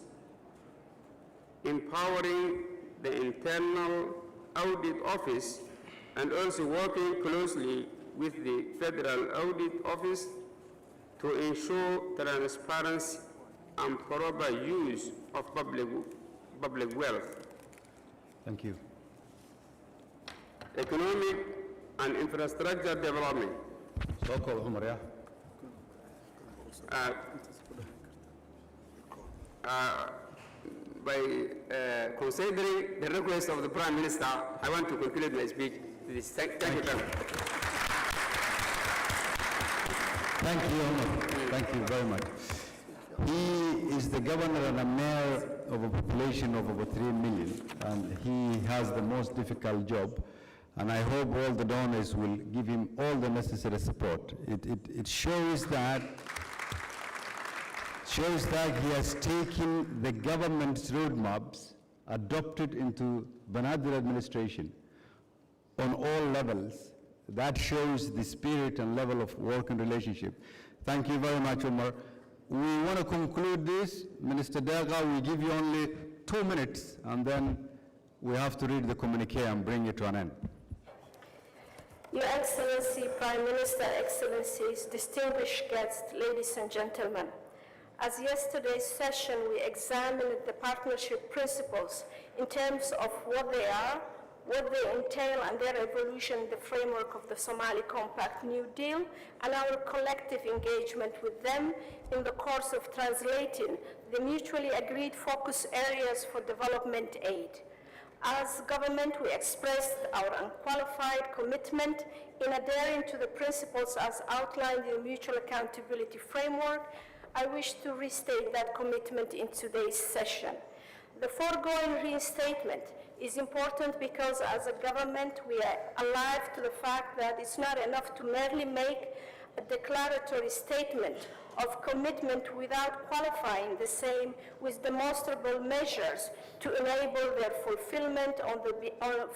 empowering the internal audit office, and also working closely with the Federal Audit Office to ensure transparency and proper use of public wealth. Thank you. Economic and infrastructure development. By considering the request of the Prime Minister, I want to conclude my speech with this. Thank you very much. Thank you, Omar. Thank you very much. He is the governor and a mayor of a population of over 3 million, and he has the most difficult job. And I hope all the donors will give him all the necessary support. It shows that he has taken the government's roadmaps, adopted into Banadir administration on all levels. That shows the spirit and level of work and relationship. Thank you very much, Omar. We want to conclude this. Minister Daga, we give you only 2 minutes, and then we have to read the communique and bring it to an end. Your Excellency, Prime Minister, Excellencies, distinguished guests, ladies and gentlemen. As yesterday's session, we examined the partnership principles in terms of what they are, what they entail, and their evolution in the framework of the Somali Compact New Deal, and our collective engagement with them in the course of translating the mutually agreed focus areas for development aid. As government, we expressed our unqualified commitment in adhering to the principles as outlined in the Mutual Accountability Framework. I wish to restate that commitment in today's session. The foregoing restatement is important because as a government, we are alive to the fact that it's not enough to merely make a declaratory statement of commitment without qualifying the same with demonstrable measures to enable their fulfillment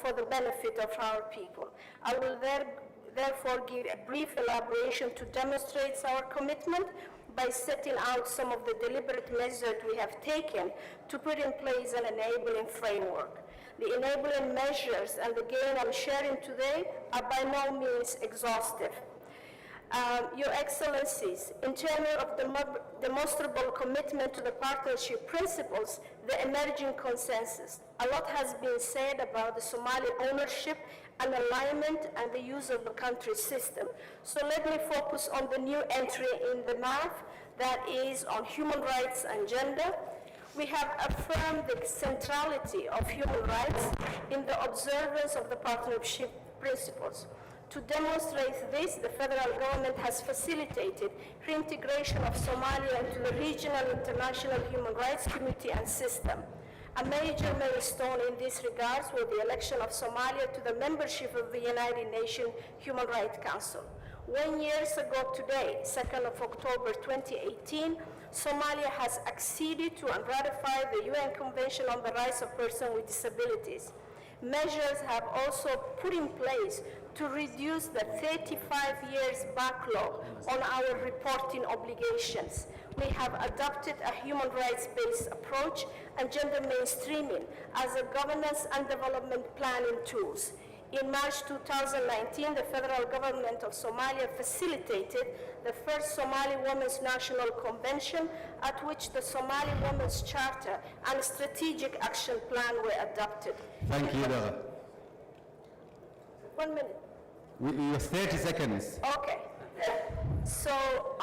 for the benefit of our people. I will therefore give a brief elaboration to demonstrate our commitment by setting out some of the deliberate measures we have taken to put in place an enabling framework. The enabling measures and the gain I'm sharing today are by no means exhaustive. Your Excellencies, in terms of the demonstrable commitment to the partnership principles, the emerging consensus, a lot has been said about the Somali ownership and alignment and the use of the country's system. So let me focus on the new entry in the map, that is on human rights and gender. We have affirmed the centrality of human rights in the observance of the partnership principles. To demonstrate this, the federal government has facilitated reintegration of Somalia into the regional international human rights community and system. A major milestone in this regard was the election of Somalia to the membership of the United Nations Human Rights Council. 1 year ago today, 2nd of October 2018, Somalia has acceded to and ratified the UN Convention on the Rights of Persons with Disabilities. Measures have also put in place to reduce the 35 years backlog on our reporting obligations. We have adopted a human rights-based approach and gender mainstreaming as a governance and development planning tools. In March 2019, the Federal Government of Somalia facilitated the first Somali Women's National Convention, at which the Somali Women's Charter and Strategic Action Plan were adopted. Thank you, Dara. 1 minute. You have 30 seconds. Okay. So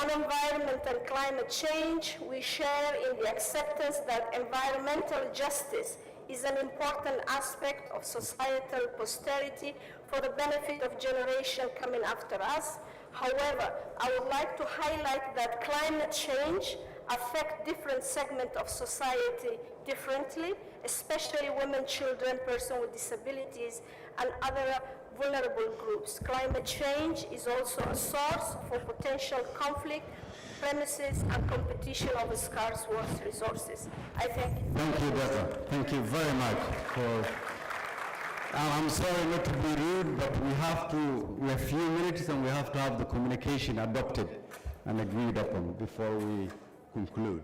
On environment and climate change, we share in the acceptance that environmental justice is an important aspect of societal posterity for the benefit of generations coming after us. However, I would like to highlight that climate change affects different segments of society differently, especially women, children, persons with disabilities, and other vulnerable groups. Climate change is also a source for potential conflict, premises, and competition of scarce resources. I thank you. Thank you, Doctor. Thank you very much for. I'm sorry not to be rude, but we have a few minutes and we have to have the communication adopted and agreed upon before we conclude.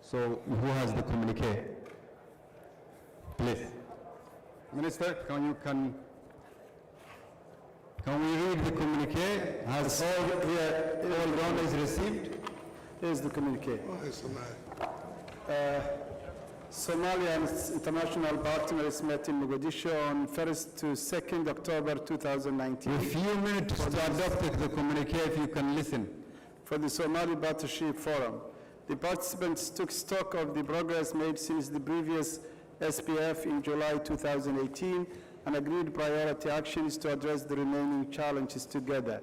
So who has the communique? Please. Minister, can we read the communique? Has all donors received? Here's the communique. Somalia and its international partners met in Mogadishu on 1st to 2nd October 2019. A few minutes to adopt the communique, if you can listen. For the Somalia Partnership Forum. The participants took stock of the progress made since the previous SPF in July 2018 and agreed priority actions to address the remaining challenges together.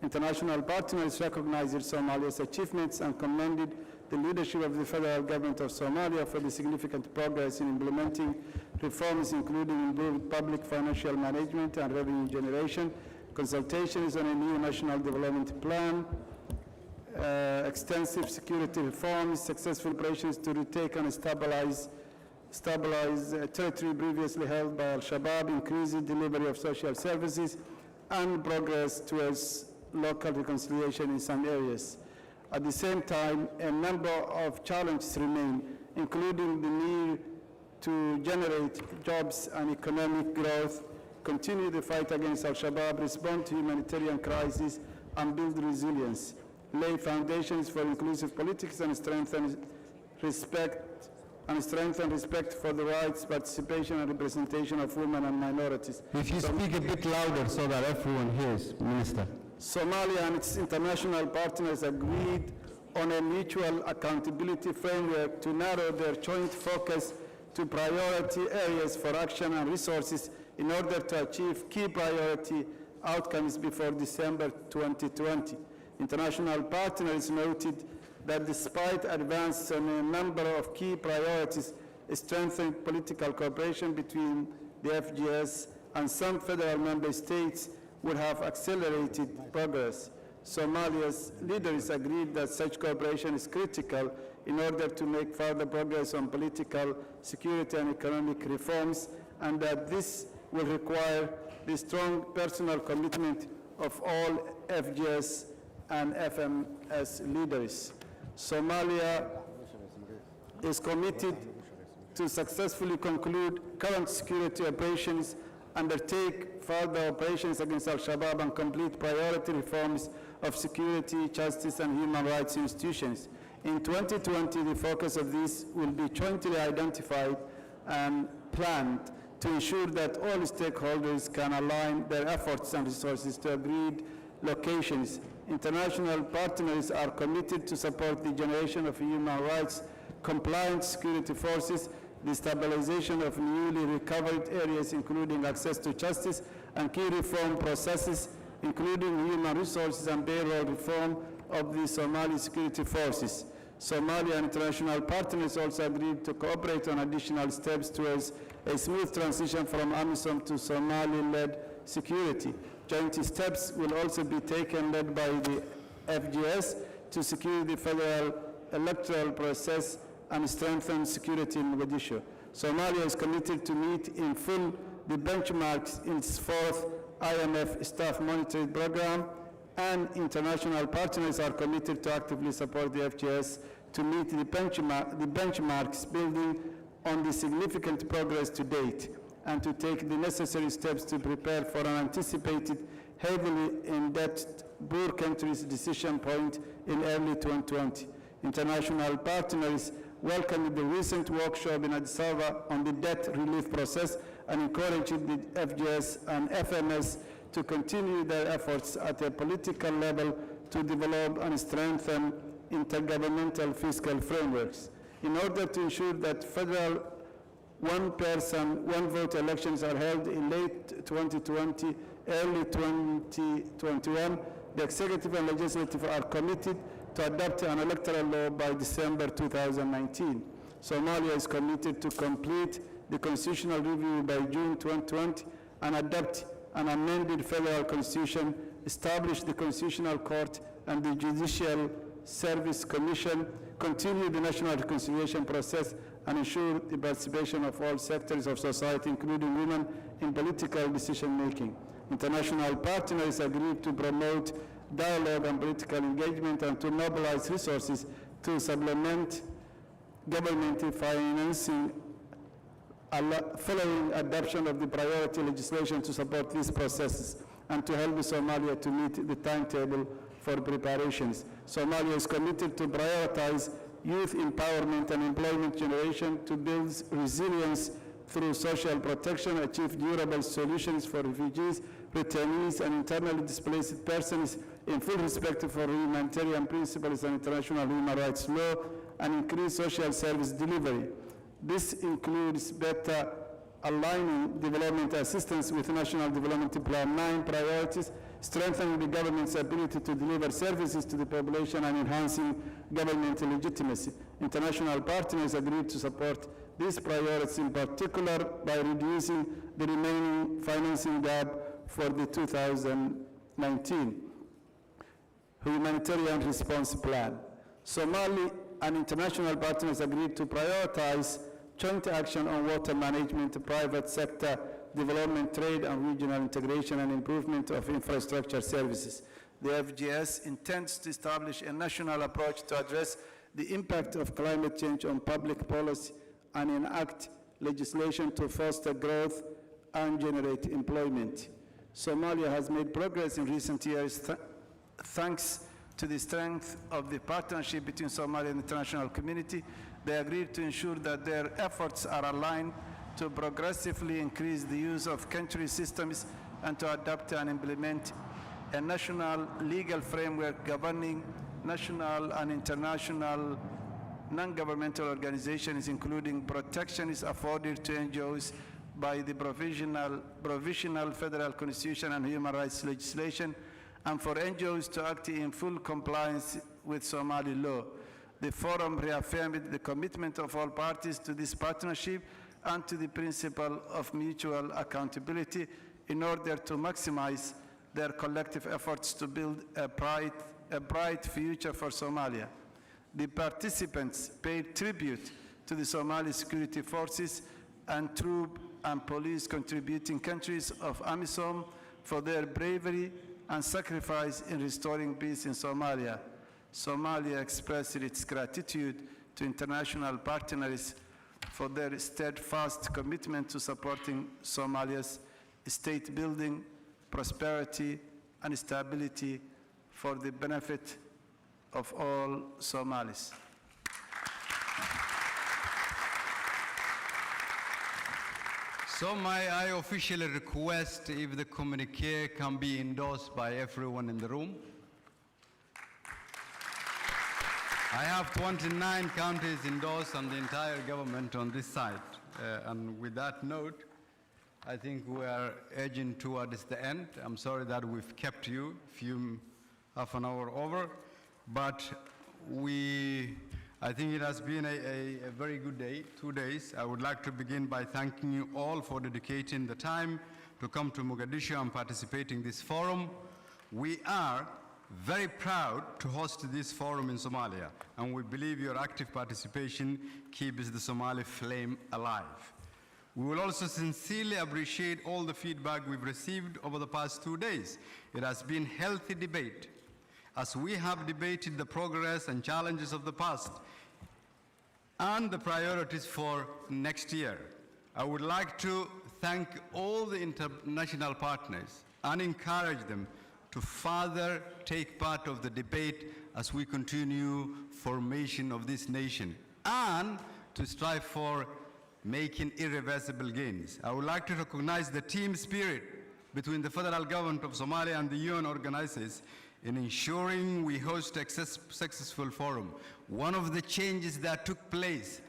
International partners recognized Somalia's achievements and commended the leadership of the Federal Government of Somalia for the significant progress in implementing reforms, including improved public financial management and revenue generation, consultations on a new national development plan, extensive security reforms, successful operations to retake and stabilize territory previously held by Al-Shabaab, increased delivery of social services, and progress towards local reconciliation in some areas. At the same time, a number of challenges remain, including the need to generate jobs and economic growth, continue the fight against Al-Shabaab, respond to humanitarian crises, and build resilience, lay foundations for inclusive politics, and strengthen respect for the rights, participation, and representation of women and minorities. If you speak a bit louder so that everyone hears, Minister. Somalia and its international partners agreed on a mutual accountability framework to narrow their joint focus to priority areas for action and resources in order to achieve key priority outcomes before December 2020. International partners noted that despite advances on a number of key priorities, strengthened political cooperation between the FGS and some federal member states would have accelerated progress. Somalia's leaders agreed that such cooperation is critical in order to make further progress on political, security, and economic reforms, and that this will require the strong personal commitment of all FGS and FMS leaders. Somalia is committed to successfully conclude current security operations, undertake further operations against Al-Shabaab, and complete priority reforms of security, justice, and human rights institutions. In 2020, the focus of this will be jointly identified and planned to ensure that all stakeholders can align their efforts and resources to agreed locations. International partners are committed to support the generation of human rights compliant security forces, the stabilization of newly recovered areas, including access to justice, and key reform processes, including human resources and payroll reform of the Somali security forces. Somalia and international partners also agreed to cooperate on additional steps towards a smooth transition from AMISOM to Somali-led security. Joint steps will also be taken led by the FGS to secure the federal electoral process and strengthen security in Mogadishu. Somalia is committed to meet in full the benchmarks in its fourth IMF staff monitoring program, and international partners are committed to actively support the FGS to meet the benchmarks, building on the significant progress to date, and to take the necessary steps to prepare for an anticipated heavily in-debt poor countries decision point in early 2020. International partners welcomed the recent workshop in Addis Ababa on the debt relief process and encouraged the FGS and FMS to continue their efforts at a political level to develop and strengthen intergovernmental fiscal frameworks. In order to ensure that federal one-person, one-vote elections are held in late 2020, early 2021, the executive and legislative are committed to adopt an electoral law by December 2019. Somalia is committed to complete the constitutional review by June 2020 and adopt an amended federal constitution, establish the Constitutional Court and the Judicial Service Commission, continue the national reconciliation process, and ensure the participation of all sectors of society, including women, in political decision-making. International partners agreed to promote dialogue and political engagement and to mobilize resources to supplement government financing following adoption of the priority legislation to support these processes and to help Somalia to meet the timetable for preparations. Somalia is committed to prioritize youth empowerment and employment generation to build resilience through social protection, achieve durable solutions for refugees, returnees, and internally displaced persons in full respect for humanitarian principles and international human rights law, and increase social service delivery. This includes better aligning development assistance with National Development Plan 9 priorities, strengthening the government's ability to deliver services to the population, and enhancing government legitimacy. International partners agreed to support these priorities, in particular by reducing the remaining financing gap for the 2019 Humanitarian Response Plan. Somali and international partners agreed to prioritize joint action on water management, private sector development, trade, and regional integration and improvement of infrastructure services. The FGS intends to establish a national approach to address the impact of climate change on public policy and enact legislation to foster growth and generate employment. Somalia has made progress in recent years thanks to the strength of the partnership between Somalia and the international community. They agreed to ensure that their efforts are aligned to progressively increase the use of country systems and to adopt and implement a national legal framework governing national and international non-governmental organizations, including protections afforded to NGOs by the provisional federal constitution and human rights legislation, and for NGOs to act in full compliance with Somali law. The forum reaffirmed the commitment of all parties to this partnership and to the principle of mutual accountability in order to maximize their collective efforts to build a bright future for Somalia. The participants paid tribute to the Somali security forces and troop and police contributing countries of AMISOM for their bravery and sacrifice in restoring peace in Somalia. Somalia expressed its gratitude to international partners for their steadfast commitment to supporting Somalia's state building, prosperity, and stability for the benefit of all Somalis. So may I officially request if the communiqué can be endorsed by everyone in the room. I have 29 counties endorsed and the entire government on this side. And with that note, I think we are edging towards the end. I'm sorry that we've kept you half an hour over, but I think it has been a very good day, 2 days. I would like to begin by thanking you all for dedicating the time to come to Mogadishu and participate in this forum. We are very proud to host this forum in Somalia, and we believe your active participation keeps the Somali flame alive. We will also sincerely appreciate all the feedback we've received over the past 2 days. It has been healthy debate, as we have debated the progress and challenges of the past and the priorities for next year. I would like to thank all the international partners and encourage them to further take part of the debate as we continue formation of this nation and to strive for making irreversible gains. I would like to recognize the team spirit between the Federal Government of Somalia and the UN organizers in ensuring we host a successful forum. One of the changes that took place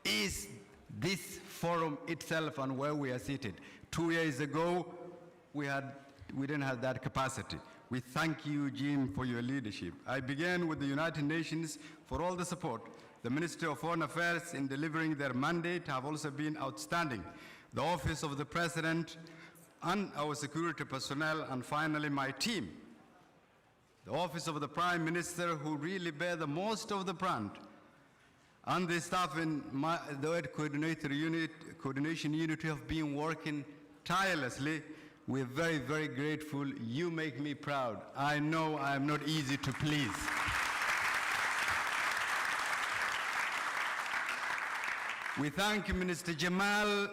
is this forum itself and where we are seated. 2 years ago, we didn't have that capacity. We thank you, Jim, for your leadership. I began with the United Nations for all the support. The Ministry of Foreign Affairs in delivering their mandate have also been outstanding. The Office of the President and our security personnel, and finally my team. The Office of the Prime Minister, who really bear the most of the brunt, and the staff in the coordination unit who have been working tirelessly. We're very, very grateful. You make me proud. I know I am not easy to please. We thank you, Minister Jamal,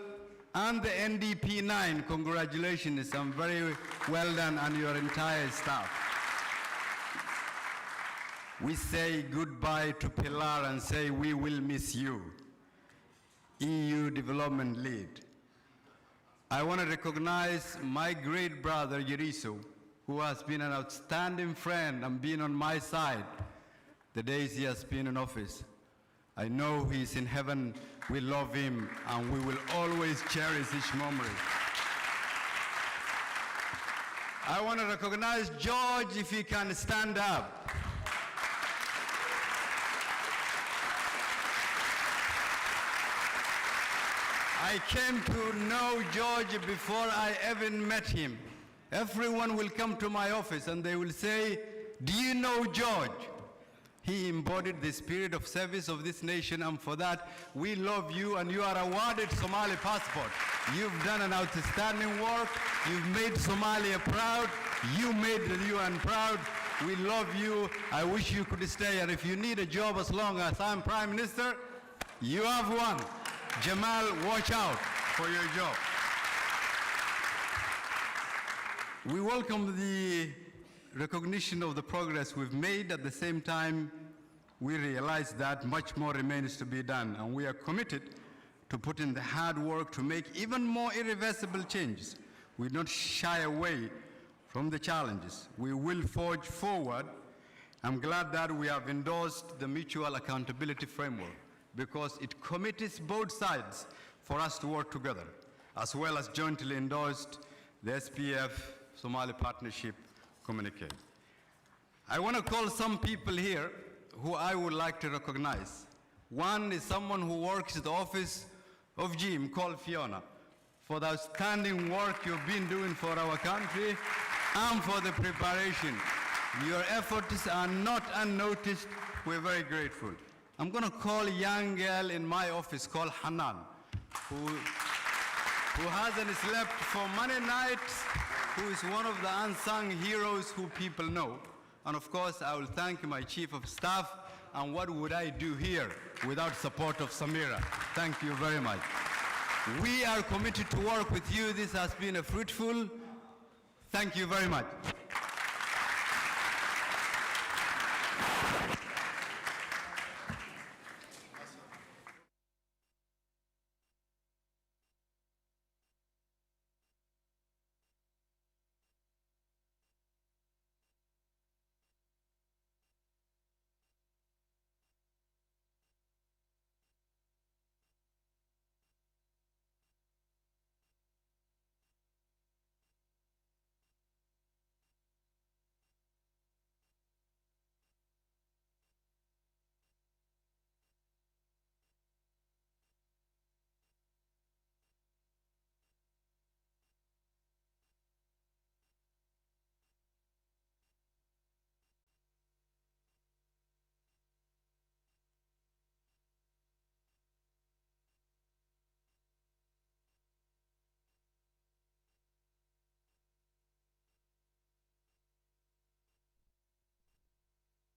and the NDP 9. Congratulations, and very well done, and your entire staff. We say goodbye to Pilar and say we will miss you. EU Development Lead. I want to recognize my great brother, Yeriso, who has been an outstanding friend and been on my side the days he has been in office. I know he's in heaven. We love him, and we will always cherish his memory. I want to recognize George, if he can stand up. I came to know George before I even met him. Everyone will come to my office and they will say, "Do you know George?" He embodied the spirit of service of this nation, and for that, we love you, and you are awarded Somali passport. You've done an outstanding work. You've made Somalia proud. You made the UN proud. We love you. I wish you could stay, and if you need a job as long as I'm Prime Minister, you have one. Jamal, watch out for your job. We welcome the recognition of the progress we've made. At the same time, we realize that much more remains to be done, and we are committed to put in the hard work to make even more irreversible changes. We don't shy away from the challenges. We will forge forward. I'm glad that we have endorsed the Mutual Accountability Framework, because it commits both sides for us to work together, as well as jointly endorsed the SPF Somalia Partnership Communique. I want to call some people here who I would like to recognize. One is someone who works at the office of Jim, called Fiona, for the outstanding work you've been doing for our country and for the preparation. Your efforts are not unnoticed. We're very grateful. I'm going to call a young girl in my office called Hanan, who hasn't slept for many nights, who is one of the unsung heroes who people know. And of course, I will thank my Chief of Staff, and what would I do here without support of Samira? Thank you very much. We are committed to work with you. This has been a fruitful. Thank you very much.